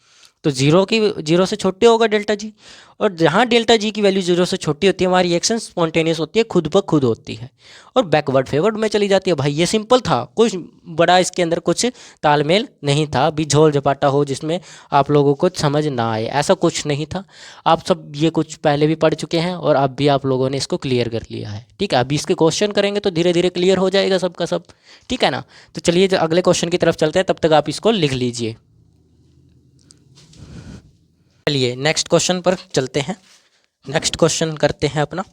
तो जीरो से छोटे होगा डेल्टा जी, और जहाँ डेल्टा जी की वैल्यू जीरो से छोटी होती है हमारी रिएक्शन स्पॉन्टेनियस होती है, खुद ब खुद होती है, और बैकवर्ड फेवर्ड में चली जाती है। भाई ये सिंपल था, कुछ बड़ा इसके अंदर कुछ तालमेल नहीं था, भी झोल झपाटा हो जिसमें आप लोगों को समझ ना आए, ऐसा कुछ नहीं था। आप सब ये कुछ पहले भी पढ़ चुके हैं, और अब भी आप लोगों ने इसको क्लियर कर लिया है। ठीक है, अभी इसके क्वेश्चन करेंगे तो धीरे धीरे क्लियर हो जाएगा सबका सब। ठीक है ना? तो चलिए अगले क्वेश्चन की तरफ चलते हैं, तब तक आप इसको लिख लीजिए। चलिए नेक्स्ट क्वेश्चन पर चलते हैं, नेक्स्ट क्वेश्चन करते हैं अपना।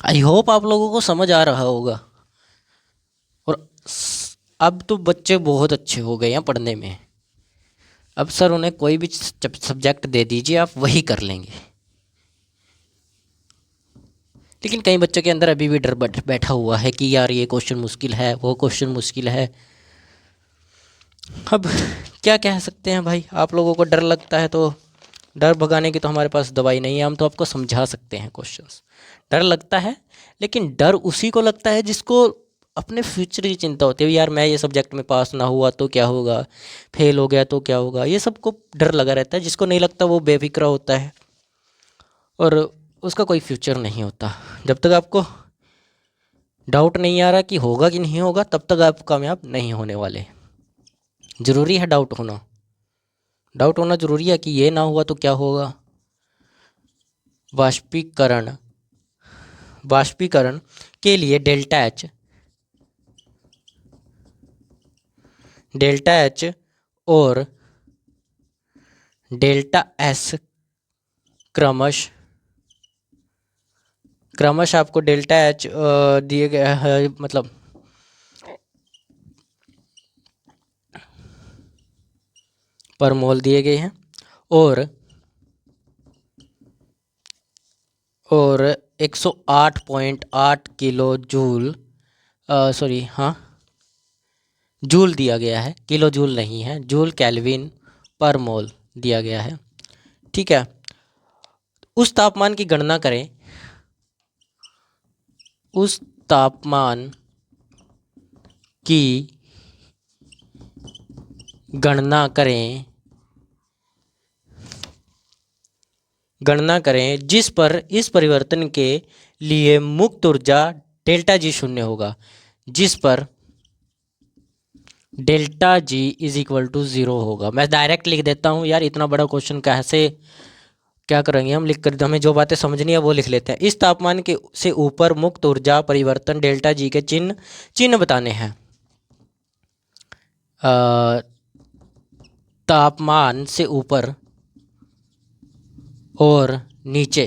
आई होप आप लोगों को समझ आ रहा होगा। और अब तो बच्चे बहुत अच्छे हो गए हैं पढ़ने में। अब सर उन्हें कोई भी सब्जेक्ट दे दीजिए, आप वही कर लेंगे। लेकिन कई बच्चों के अंदर अभी भी डर बैठा हुआ है कि यार ये क्वेश्चन मुश्किल है, वो क्वेश्चन मुश्किल है। अब क्या कह सकते हैं भाई, आप लोगों को डर लगता है तो डर भगाने की तो हमारे पास दवाई नहीं है। हम तो आपको समझा सकते हैं क्वेश्चंस। डर लगता है, लेकिन डर उसी को लगता है जिसको अपने फ्यूचर की चिंता होती है। यार मैं ये सब्जेक्ट में पास ना हुआ तो क्या होगा, फेल हो गया तो क्या होगा, ये सबको डर लगा रहता है। जिसको नहीं लगता वो बेफिक्रा होता है और उसका कोई फ्यूचर नहीं होता। जब तक आपको डाउट नहीं आ रहा कि होगा कि नहीं होगा, तब तक आप कामयाब नहीं होने वाले। ज़रूरी है डाउट होना, डाउट होना ज़रूरी है कि ये ना हुआ तो क्या होगा। वाष्पीकरण, वाष्पीकरण के लिए डेल्टा एच और डेल्टा एस क्रमश आपको डेल्टा एच दिए गए है, मतलब पर मोल दिए गए हैं। और 108.8 किलो जूल, सॉरी हाँ, जूल दिया गया है, किलो जूल नहीं है, जूल केल्विन पर मोल दिया गया है। ठीक है, उस तापमान की गणना करें, उस तापमान की गणना करें जिस पर इस परिवर्तन के लिए मुक्त ऊर्जा डेल्टा जी शून्य होगा, जिस पर delta G is equal to 0 होगा। मैं डायरेक्ट लिख देता हूँ यार, इतना बड़ा क्वेश्चन कैसे क्या करेंगे हम, लिख कर हमें जो बातें समझनी है वो लिख लेते हैं। इस तापमान के से ऊपर मुक्त ऊर्जा परिवर्तन डेल्टा जी के चिन्ह बताने हैं। तापमान से ऊपर और नीचे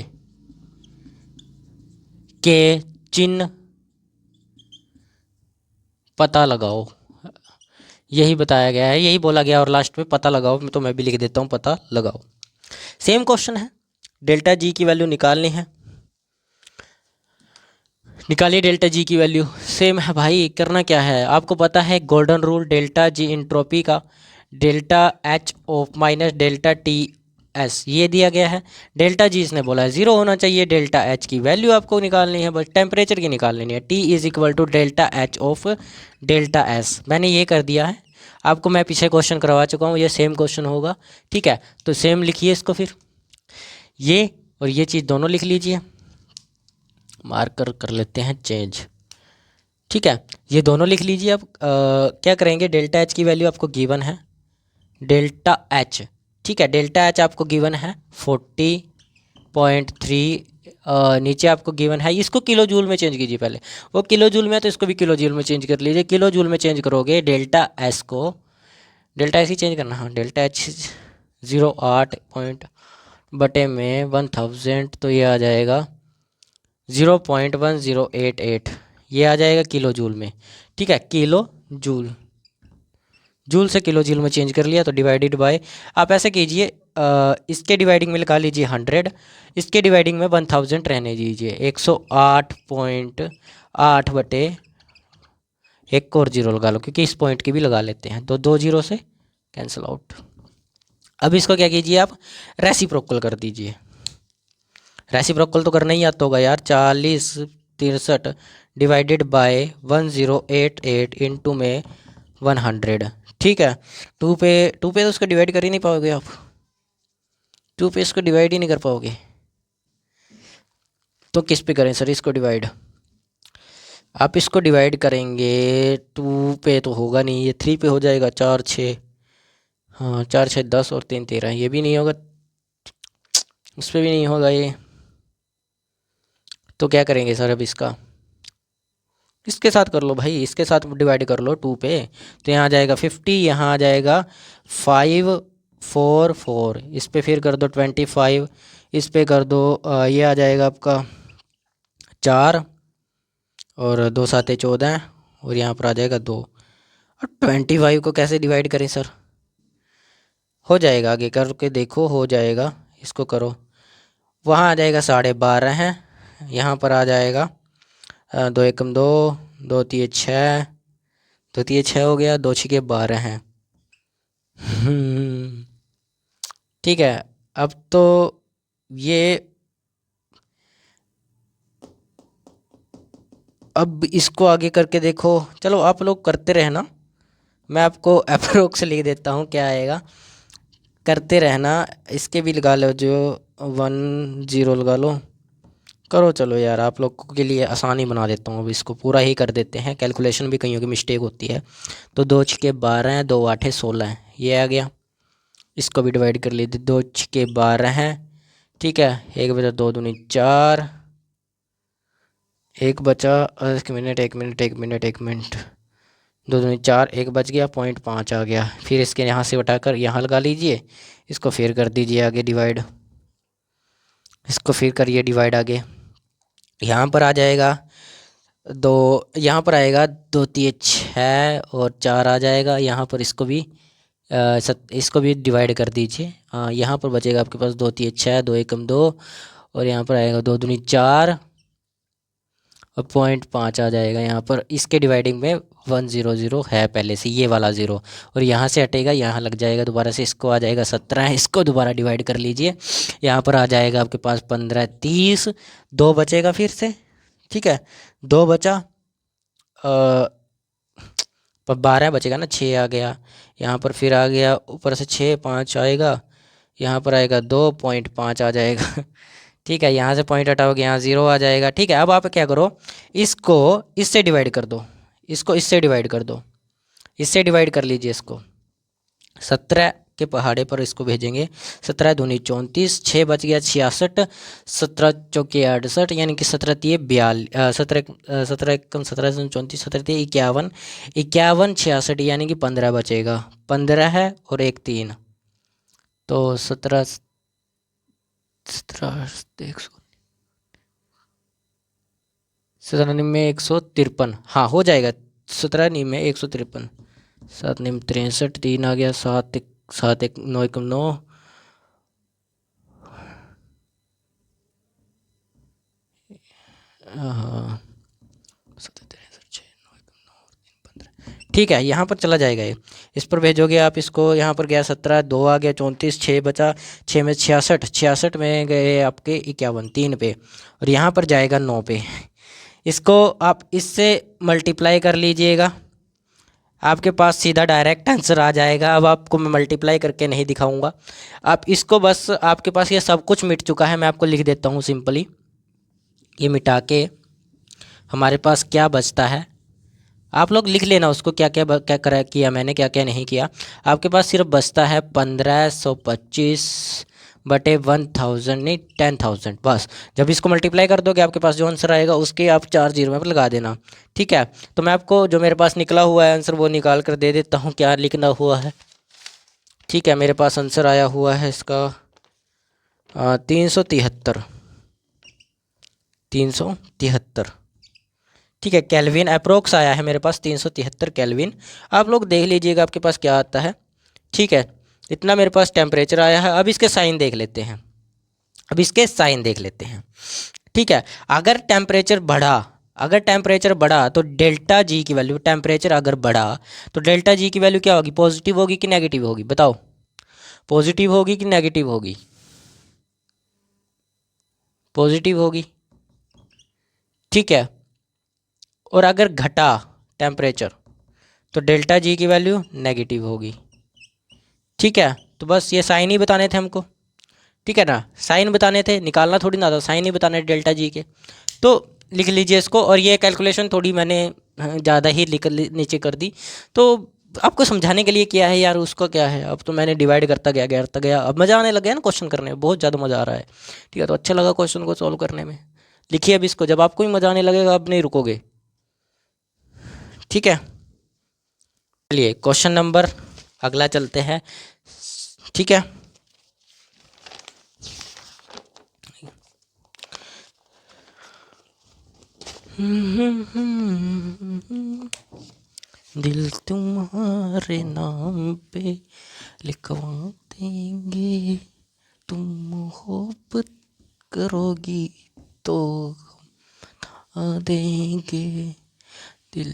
के चिन्ह पता लगाओ, यही बताया गया है, यही बोला गया। और लास्ट में पता लगाओ, तो मैं भी लिख देता हूँ पता लगाओ। सेम क्वेश्चन है, डेल्टा जी की वैल्यू निकालनी है। निकालिए डेल्टा जी की वैल्यू। सेम है भाई, करना क्या है आपको पता है, golden rule delta G entropy का, delta H of minus delta T S ये दिया गया है। डेल्टा जी इसने बोला है 0 होना चाहिए। डेल्टा एच की वैल्यू आपको निकालनी है, बस टेम्परेचर की निकालनी है। T is equal to delta H of delta S, मैंने ये कर दिया है। आपको मैं पीछे क्वेश्चन करवा चुका हूँ, ये सेम क्वेश्चन होगा। ठीक है, तो सेम लिखिए इसको, फिर ये और ये चीज़ दोनों लिख लीजिए, मार्कर कर लेते हैं चेंज। ठीक है, ये दोनों लिख लीजिए। अब क्या करेंगे, डेल्टा एच की वैल्यू आपको गिवन है, डेल्टा एच। ठीक है, डेल्टा एच आपको गिवन है 40.3, नीचे आपको गिवन है, इसको किलो जूल में चेंज कीजिए पहले। वो किलो जूल में है तो इसको भी किलो जूल में चेंज कर लीजिए। किलो जूल में चेंज करोगे डेल्टा एस को, डेल्टा एस ही चेंज करना, हाँ डेल्टा एच 08 पॉइंट बटे में 1000, तो ये आ जाएगा 0.1088, ये आ जाएगा किलो जूल में। ठीक है, किलो जूल, जूल से किलो जूल में चेंज कर लिया तो डिवाइडेड बाय, आप ऐसे कीजिए, इसके डिवाइडिंग में लगा लीजिए 100, इसके डिवाइडिंग में 1000 रहने दीजिए। 108.8 बटे, एक और जीरो लगा लो क्योंकि इस पॉइंट की भी लगा लेते हैं, तो 2 जीरो से कैंसिल आउट। अब इसको क्या कीजिए, आप रेसिप्रोकल कर दीजिए। रेसिप्रोकल तो करना ही आता होगा यार, 4063 डिवाइडेड बाय 1088 इंटू में 100। ठीक है, टू पे तो उसको डिवाइड कर ही नहीं पाओगे आप, टू पे इसको डिवाइड ही नहीं कर पाओगे, तो किस पे करें सर इसको डिवाइड। आप इसको डिवाइड करेंगे 2 पे तो होगा नहीं, ये 3 पे हो जाएगा, 4 6, हाँ 4 6 10 और 3 13, ये भी नहीं होगा, उस पर भी नहीं होगा ये। तो क्या करेंगे सर अब इसका, इसके साथ कर लो भाई, इसके साथ डिवाइड कर लो 2 पे, तो यहाँ आ जाएगा 50, यहाँ आ जाएगा 544, इस पे फिर कर दो 25, इस पे कर दो ये आ जाएगा आपका 4 और 2 7 14 और यहाँ पर आ जाएगा 2। और 25 को कैसे डिवाइड करें सर? हो जाएगा, आगे करके देखो, हो जाएगा, इसको करो। वहाँ आ जाएगा 12.5 है, यहाँ पर आ जाएगा 2 एकम 2, 2 तिये 6, 2 तिये 6 हो गया, 2 छिके 12 हैं। ठीक है, अब तो ये अब इसको आगे करके देखो। चलो आप लोग करते रहना, मैं आपको अप्रोक्स लिख देता हूँ क्या आएगा, करते रहना। इसके भी लगा लो, जो 10 लगा लो, करो। चलो यार, आप लोगों के लिए आसानी बना देता हूँ, अब इसको पूरा ही कर देते हैं। कैलकुलेशन भी कईयों की मिस्टेक होती है। तो 2 छिके 12 हैं, 2 8 16 हैं, ये आ गया। इसको भी डिवाइड कर लीजिए, 2 छिके 12 हैं, ठीक है। एक बचा 2 दूनी 4, एक बचा, एक मिनट एक मिनट एक मिनट एक मिनट, 2 दूनी 4, एक बच गया, 0.5 आ गया। फिर इसके यहाँ से उठाकर यहाँ लगा लीजिए, इसको फिर कर दीजिए आगे डिवाइड, इसको फिर करिए डिवाइड आगे। यहाँ पर आ जाएगा 2, यहाँ पर आएगा 2 तिये 6 और 4 आ जाएगा। यहाँ पर इसको भी इसको भी डिवाइड कर दीजिए। यहाँ पर बचेगा आपके पास 2 तिये 6, 2 एकम 2 और यहाँ पर आएगा 2 दूनी 4 और 0.5 आ जाएगा। यहाँ पर इसके डिवाइडिंग में 100 है पहले से, ये वाला 0, और यहाँ से हटेगा, यहाँ लग जाएगा दोबारा से, इसको आ जाएगा 17, इसको दोबारा डिवाइड कर लीजिए। यहाँ पर आ जाएगा आपके पास 15 30, 2 बचेगा फिर से, ठीक है, 2 बचा, 12 बचेगा ना, 6 आ गया। यहाँ पर फिर आ गया ऊपर से 6, 5 आएगा, यहाँ पर आएगा 2.5 आ जाएगा। ठीक है, यहाँ से पॉइंट हटाओगे, यहाँ 0 आ जाएगा। ठीक है, अब आप क्या करो, इसको इससे डिवाइड कर दो, इसको इससे डिवाइड कर दो, इससे डिवाइड कर लीजिए इसको। 17 के पहाड़े पर इसको भेजेंगे, 17 दूनी 34, 6 बच गया 66, 17 चौके 68, यानी कि 17 तिये 42, 17 कम 17 34, 17 तिये 51, 51 66, यानी कि 15 बचेगा, 15 है और एक 3, तो 17 17 में 153, हाँ हो जाएगा, 17 में 153, 7 निम 63, 3 आ गया, 7 7 1 9 1 9, हाँ, ठीक है, यहाँ पर चला जाएगा ये, इस पर भेजोगे आप इसको। यहाँ पर गया 17, 2 आ गया 34, 6 बचा, 6 में 66, 66 में गए आपके 51, 3 पे, और यहाँ पर जाएगा 9 पे। इसको आप इससे मल्टीप्लाई कर लीजिएगा, आपके पास सीधा डायरेक्ट आंसर आ जाएगा। अब आपको मैं मल्टीप्लाई करके नहीं दिखाऊंगा, आप इसको बस, आपके पास ये सब कुछ मिट चुका है, मैं आपको लिख देता हूँ सिंपली। ये मिटा के हमारे पास क्या बचता है, आप लोग लिख लेना उसको, क्या क्या क्या करा किया मैंने, क्या क्या नहीं किया। आपके पास सिर्फ बचता है 1525 बटे 1000, नहीं 10,000, बस। जब इसको मल्टीप्लाई कर दोगे आपके पास जो आंसर आएगा उसके आप 4 जीरो में लगा देना, ठीक है। तो मैं आपको जो मेरे पास निकला हुआ है आंसर वो निकाल कर दे देता हूँ, क्या लिखना हुआ है। ठीक है, मेरे पास आंसर आया हुआ है इसका 373, 373, ठीक है। केल्विन अप्रोक्स आया है मेरे पास 373 केल्विन, आप लोग देख लीजिएगा आपके पास क्या आता है, ठीक है। इतना मेरे पास टेम्परेचर आया है। अब इसके साइन देख लेते हैं, अब इसके साइन देख लेते हैं, ठीक है। अगर टेम्परेचर बढ़ा, अगर टेम्परेचर बढ़ा तो डेल्टा जी की वैल्यू, टेम्परेचर अगर बढ़ा तो डेल्टा जी की वैल्यू क्या होगी, पॉजिटिव होगी कि नेगेटिव होगी, बताओ, पॉजिटिव होगी कि नेगेटिव होगी, पॉजिटिव होगी, ठीक है। और अगर घटा टेम्परेचर तो डेल्टा जी की वैल्यू नेगेटिव होगी, ठीक है। तो बस ये साइन ही बताने थे हमको, ठीक है ना, साइन बताने थे, निकालना थोड़ी ना था, साइन ही बताने डेल्टा जी के। तो लिख लीजिए इसको, और ये कैलकुलेशन थोड़ी मैंने ज़्यादा ही लिख नीचे कर दी, तो आपको समझाने के लिए किया है यार, उसको क्या है। अब तो मैंने डिवाइड करता गया, अब मज़ा आने लग गया ना क्वेश्चन करने में, बहुत ज़्यादा मज़ा आ रहा है, ठीक है। तो अच्छा लगा क्वेश्चन को सॉल्व करने में। लिखिए अब इसको, जब आपको भी मज़ा आने लगेगा अब नहीं रुकोगे, ठीक है। चलिए क्वेश्चन नंबर अगला चलते हैं, ठीक है। दिल तुम्हारे नाम पे लिखवा देंगे, तुम मोहब्बत करोगी तो आ देंगे, दिल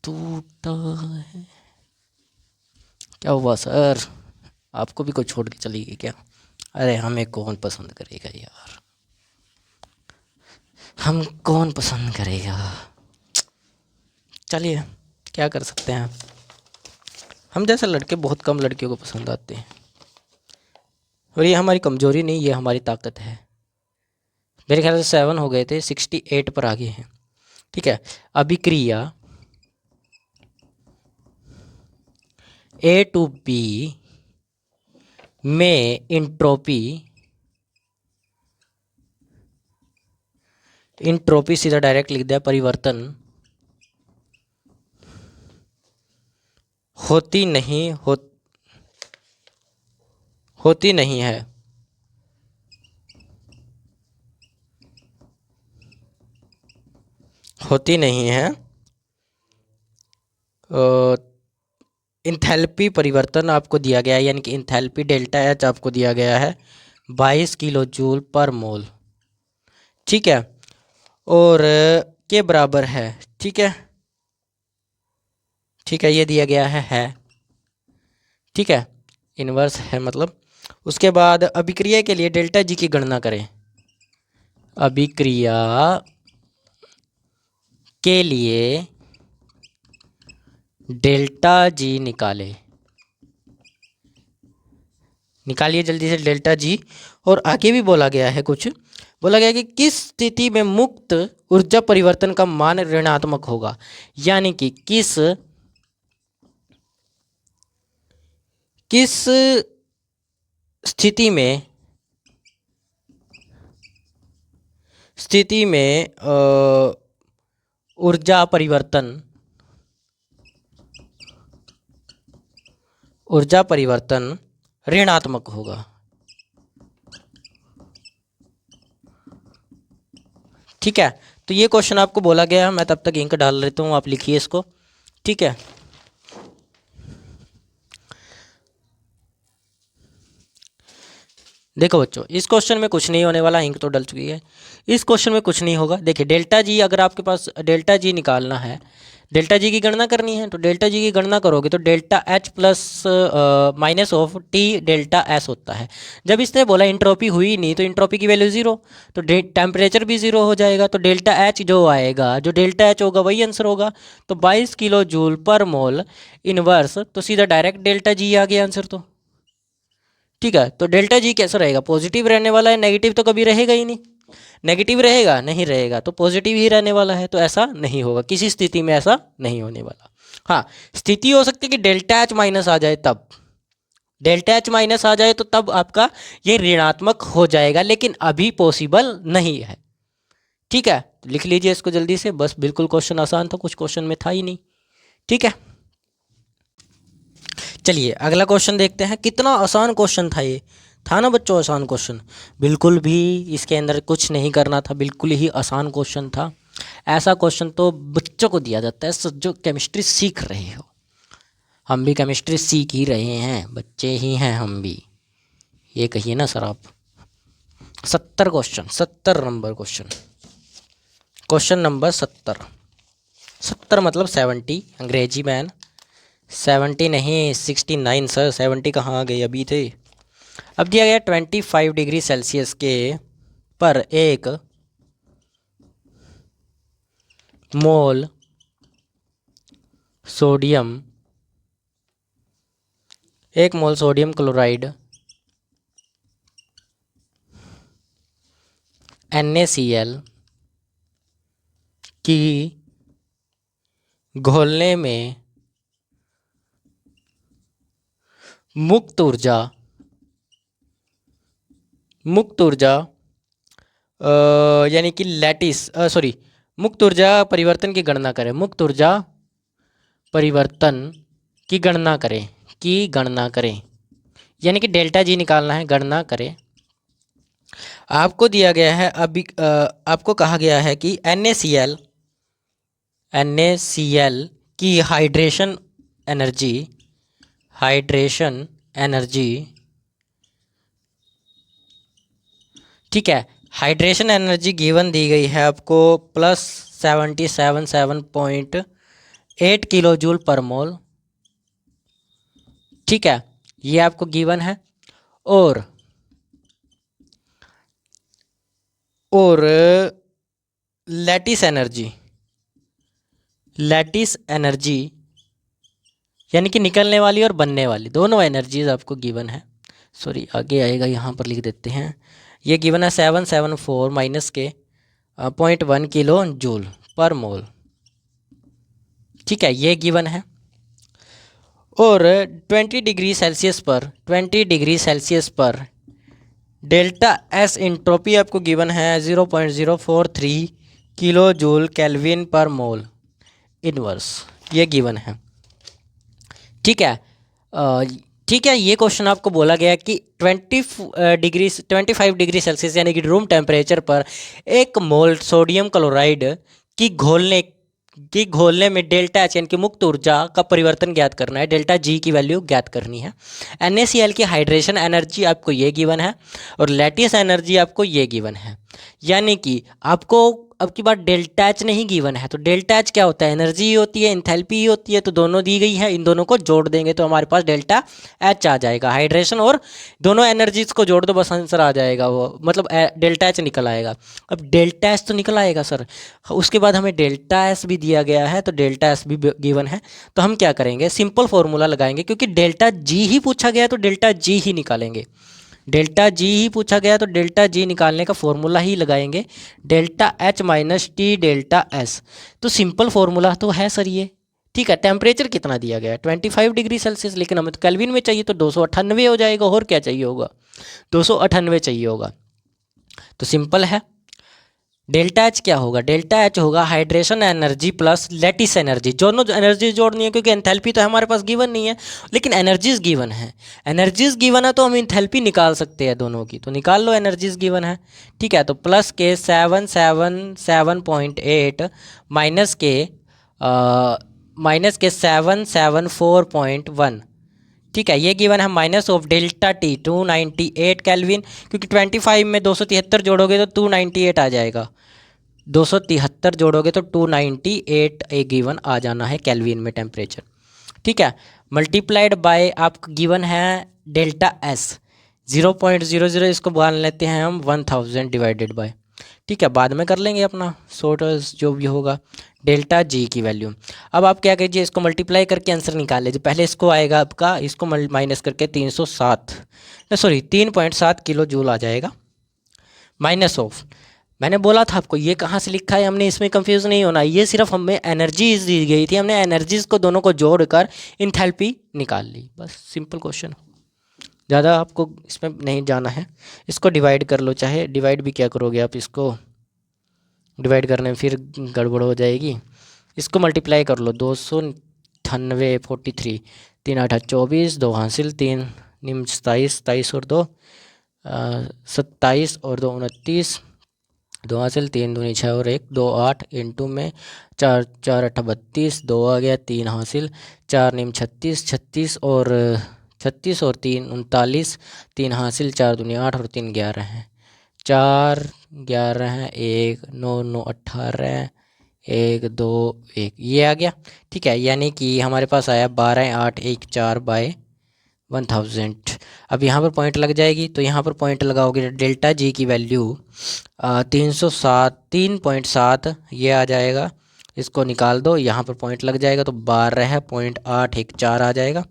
टूटा है। क्या हुआ सर, आपको भी कोई छोड़ के चली गई क्या? अरे हमें कौन पसंद करेगा यार, हम कौन पसंद करेगा। चलिए क्या कर सकते हैं, हम जैसे लड़के बहुत कम लड़कियों को पसंद आते हैं, और ये हमारी कमज़ोरी नहीं, ये हमारी ताकत है। मेरे ख्याल से 7 हो गए थे, 68 पर आगे हैं। ठीक है, अभिक्रिया A to B में इंट्रोपी सीधा डायरेक्ट लिख दिया, परिवर्तन होती नहीं है, होती नहीं है। इंथैल्पी परिवर्तन आपको दिया गया है, यानी कि इंथैल्पी डेल्टा एच आपको दिया गया है 22 किलो जूल पर मोल। ठीक है, और के बराबर है। ठीक है, ठीक है, ये दिया गया है। ठीक है, इन्वर्स है मतलब। उसके बाद अभिक्रिया के लिए डेल्टा जी की गणना करें। अभिक्रिया के लिए डेल्टा जी निकालिए जल्दी से डेल्टा जी। और आगे भी बोला गया है कुछ, बोला गया कि किस स्थिति में मुक्त ऊर्जा परिवर्तन का मान ऋणात्मक होगा, यानी कि किस स्थिति में ऊर्जा परिवर्तन ऋणात्मक होगा। ठीक है, तो ये क्वेश्चन आपको बोला गया है, मैं तब तक इंक डाल लेता हूँ, आप लिखिए इसको। ठीक है, देखो बच्चों, इस क्वेश्चन में कुछ नहीं होने वाला, इंक तो डल चुकी है। इस क्वेश्चन में कुछ नहीं होगा। देखिए डेल्टा जी, अगर आपके पास डेल्टा जी निकालना है, डेल्टा जी की गणना करनी है, तो डेल्टा जी की गणना करोगे तो delta H plus minus of T delta S होता है। जब इसने बोला इंट्रोपी हुई नहीं, तो इंट्रोपी की वैल्यू ज़ीरो, तो टेम्परेचर भी ज़ीरो हो जाएगा, तो डेल्टा एच जो आएगा, जो डेल्टा एच होगा वही आंसर होगा। तो 22 किलो जूल पर मोल इनवर्स, तो सीधा डायरेक्ट डेल्टा जी आ गया आंसर। तो ठीक है, तो डेल्टा जी कैसा रहेगा, पॉजिटिव रहने वाला है, नेगेटिव तो कभी रहेगा ही नहीं। नेगेटिव रहेगा नहीं रहेगा, तो पॉजिटिव ही रहने वाला है, तो ऐसा नहीं होगा, किसी स्थिति में ऐसा नहीं होने वाला। हाँ, स्थिति हो सकती है कि डेल्टा एच माइनस आ जाए, तब डेल्टा एच माइनस आ जाए तो तब आपका ये ऋणात्मक हो जाएगा, लेकिन अभी पॉसिबल नहीं है। ठीक है, तो लिख लीजिए इसको जल्दी से, बस बिल्कुल क्वेश्चन आसान था, कुछ क्वेश्चन में था ही नहीं। ठीक है, चलिए अगला क्वेश्चन देखते हैं। कितना आसान क्वेश्चन था ये, था ना बच्चों आसान क्वेश्चन, बिल्कुल भी इसके अंदर कुछ नहीं करना था, बिल्कुल ही आसान क्वेश्चन था। ऐसा क्वेश्चन तो बच्चों को दिया जाता है जो केमिस्ट्री सीख रहे हो। हम भी केमिस्ट्री सीख ही रहे हैं, बच्चे ही हैं हम भी, ये कहिए ना सर आप। 70 question, 70 number question, question number 70। 70 मतलब 70 अंग्रेजी मैन, 70 नहीं 69 सर, 70 कहाँ आ गई, अभी थे। अब दिया गया 25 डिग्री सेल्सियस के पर एक मोल सोडियम, एक मोल सोडियम क्लोराइड NaCl की घोलने में मुक्त ऊर्जा यानी कि मुक्त ऊर्जा परिवर्तन की गणना करें। मुक्त ऊर्जा परिवर्तन की गणना करें यानी कि डेल्टा जी निकालना है, गणना करें। आपको दिया गया है अभी आपको कहा गया है कि NaCl NaCl की हाइड्रेशन एनर्जी, ठीक है, हाइड्रेशन एनर्जी गिवन दी गई है आपको प्लस 77.8 किलो जूल पर मोल, ठीक है, ये आपको गिवन है। और लैटिस एनर्जी यानी कि निकलने वाली और बनने वाली दोनों एनर्जीज आपको गिवन है। सॉरी, आगे आएगा, यहाँ पर लिख देते हैं। ये गिवन है 774 माइनस के 0.1 किलो जूल पर मोल, ठीक है, ये गिवन है। और 20 डिग्री सेल्सियस पर डेल्टा एस इंट्रोपी आपको गिवन है 0.043 kilo joule kelvin per mole inverse, ये गिवन है, ठीक है। ठीक है, ये क्वेश्चन आपको बोला गया कि 25 डिग्री सेल्सियस यानी कि रूम टेम्परेचर पर एक मोल सोडियम क्लोराइड की घोलने में डेल्टा एच यानी कि मुक्त ऊर्जा का परिवर्तन ज्ञात करना है, डेल्टा जी की वैल्यू ज्ञात करनी है। NaCl की हाइड्रेशन एनर्जी आपको ये गिवन है और लैटिस एनर्जी आपको ये गिवन है। यानी कि आपको अब की बार डेल्टा एच नहीं गिवन है, तो डेल्टा एच क्या होता है, एनर्जी ही होती है, इंथैल्पी ही होती है, तो दोनों दी गई है, इन दोनों को जोड़ देंगे तो हमारे पास डेल्टा एच आ जाएगा। हाइड्रेशन और दोनों एनर्जीज को जोड़ दो, बस आंसर आ जाएगा, वो मतलब डेल्टा एच निकल आएगा। अब डेल्टा एच तो निकल आएगा सर, उसके बाद हमें डेल्टा एस भी दिया गया है, तो डेल्टा एस भी गिवन है, तो हम क्या करेंगे, सिंपल फॉर्मूला लगाएंगे, क्योंकि डेल्टा जी ही पूछा गया तो डेल्टा जी ही निकालेंगे। डेल्टा जी ही पूछा गया तो डेल्टा जी निकालने का फॉर्मूला ही लगाएंगे, delta H minus T delta S. तो सिंपल फॉर्मूला तो है सर ये, ठीक है। टेम्परेचर कितना दिया गया है 25 डिग्री सेल्सियस, लेकिन हमें तो केल्विन में चाहिए, तो 298 हो जाएगा, और क्या चाहिए होगा, 298 चाहिए होगा। तो सिंपल है, डेल्टा एच क्या होगा, डेल्टा एच होगा hydration energy plus lattice energy, दोनों एनर्जी जोड़नी है, क्योंकि एंथैल्पी तो हमारे पास गिवन नहीं है, लेकिन एनर्जीज गिवन है। एनर्जीज गिवन है तो हम एंथैल्पी निकाल सकते हैं दोनों की, तो निकाल लो, एनर्जीज गिवन है, ठीक है। तो प्लस के 777.8 माइनस के 774.1, ठीक है, ये गिवन है, minus of delta T 298 kelvin, क्योंकि 25 में 273 जोड़ोगे तो 298 आ जाएगा, 273 जोड़ोगे तो 298 ए गिवन आ जाना है केल्विन में टेम्परेचर, ठीक है। मल्टीप्लाइड बाय आपको गिवन है डेल्टा एस 0.00, इसको मान लेते हैं हम 1000 डिवाइडेड बाय, ठीक है, बाद में कर लेंगे अपना शॉर्ट जो भी होगा, डेल्टा जी की वैल्यू। अब आप क्या कीजिए, इसको मल्टीप्लाई करके आंसर निकाल लीजिए। पहले इसको आएगा आपका, इसको माइनस करके 3.7 किलो जूल आ जाएगा, माइनस ऑफ, मैंने बोला था आपको ये कहाँ से लिखा है, हमने इसमें कंफ्यूज नहीं होना, ये सिर्फ हमें एनर्जीज दी गई थी, हमने एनर्जीज को दोनों को जोड़कर इंथैल्पी निकाल ली, बस सिंपल क्वेश्चन, ज़्यादा आपको इसमें नहीं जाना है। इसको डिवाइड कर लो, चाहे डिवाइड भी क्या करोगे आप, इसको डिवाइड करने में फिर गड़बड़ हो जाएगी, इसको मल्टीप्लाई कर लो, 298 43 3 8 24, 2 हासिल 3 निम 27, 27 और 2 27 और 2 29, 2 हासिल 3 दूनी 6 और 1 2 8 इंटू में 4 4 8 32, 2 आ गया, 3 हासिल 4 निम 36, 36 और 3 39, 3 हासिल 4 दूनी 8 और 3 11 हैं, 4 11 हैं, 1 9 9 18, 1 2 1, ये आ गया, ठीक है। यानी कि हमारे पास आया 12 8 1 4 बाय 1000। अब यहाँ पर पॉइंट लग जाएगी, तो यहाँ पर पॉइंट लगाओगे, डेल्टा जी की वैल्यू 3.7 ये आ जाएगा, इसको निकाल दो, यहाँ पर पॉइंट लग जाएगा, तो 12.814 आ जाएगा।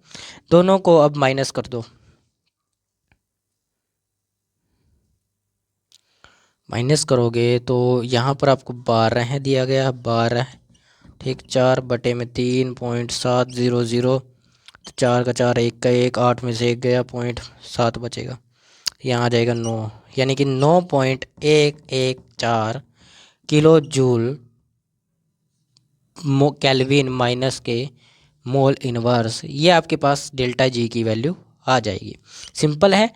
दोनों को अब माइनस कर दो, माइनस करोगे तो यहाँ पर आपको 12 दिया गया, 12 ठीक, 4/3.700, तो 4 का 4 1 का 1, 8 में से 1 गया, 0.7 बचेगा, यहाँ आ जाएगा 9, यानी कि 9.114 किलो जूल केल्विन माइनस के मोल इनवर्स, ये आपके पास डेल्टा जी की वैल्यू आ जाएगी। सिंपल है,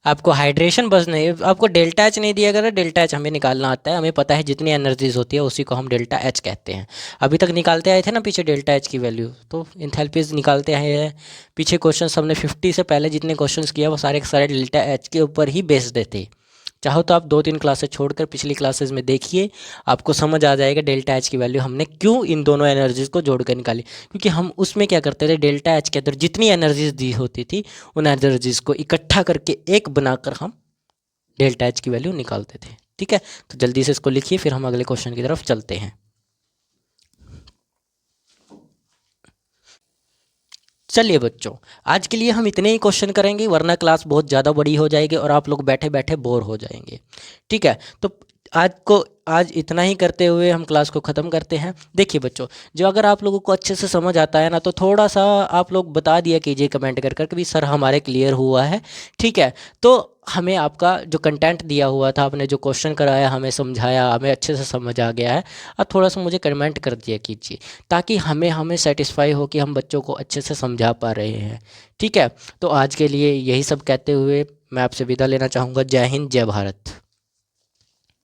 आपको हाइड्रेशन बस नहीं, आपको डेल्टा एच नहीं दिया गया। डेल्टा एच हमें निकालना आता है, हमें पता है जितनी एनर्जीज होती है उसी को हम डेल्टा एच कहते हैं। अभी तक निकालते आए थे ना पीछे डेल्टा एच की वैल्यू, तो इंथैल्पीज निकालते आए हैं पीछे। क्वेश्चन हमने 50 से पहले जितने क्वेश्चन किया वो सारे के सारे डेल्टा एच के ऊपर ही बेस्ड थे। चाहो तो आप 2-3 क्लासेस छोड़कर पिछली क्लासेस में देखिए, आपको समझ आ जाएगा डेल्टा एच की वैल्यू हमने क्यों इन दोनों एनर्जीज को जोड़कर निकाली। क्योंकि हम उसमें क्या करते थे, डेल्टा एच के अंदर जितनी एनर्जीज दी होती थी उन एनर्जीज को इकट्ठा करके एक बनाकर हम डेल्टा एच की वैल्यू निकालते थे। ठीक है, तो जल्दी से इसको लिखिए, फिर हम अगले क्वेश्चन की तरफ चलते हैं। चलिए बच्चों, आज के लिए हम इतने ही क्वेश्चन करेंगे, वरना क्लास बहुत ज़्यादा बड़ी हो जाएगी और आप लोग बैठे बैठे बोर हो जाएंगे। ठीक है, तो आज इतना ही करते हुए हम क्लास को ख़त्म करते हैं। देखिए बच्चों, जो अगर आप लोगों को अच्छे से समझ आता है ना, तो थोड़ा सा आप लोग बता दिया कीजिए कमेंट कर कर कि भी सर हमारे क्लियर हुआ है। ठीक है, तो हमें आपका जो कंटेंट दिया हुआ था, आपने जो क्वेश्चन कराया, हमें समझाया, हमें अच्छे से समझ आ गया है। अब थोड़ा सा मुझे कमेंट कर दिया कीजिए, ताकि हमें सेटिस्फाई हो कि हम बच्चों को अच्छे से समझा पा रहे हैं। ठीक है, तो आज के लिए यही सब कहते हुए मैं आपसे विदा लेना चाहूँगा। जय हिंद, जय भारत।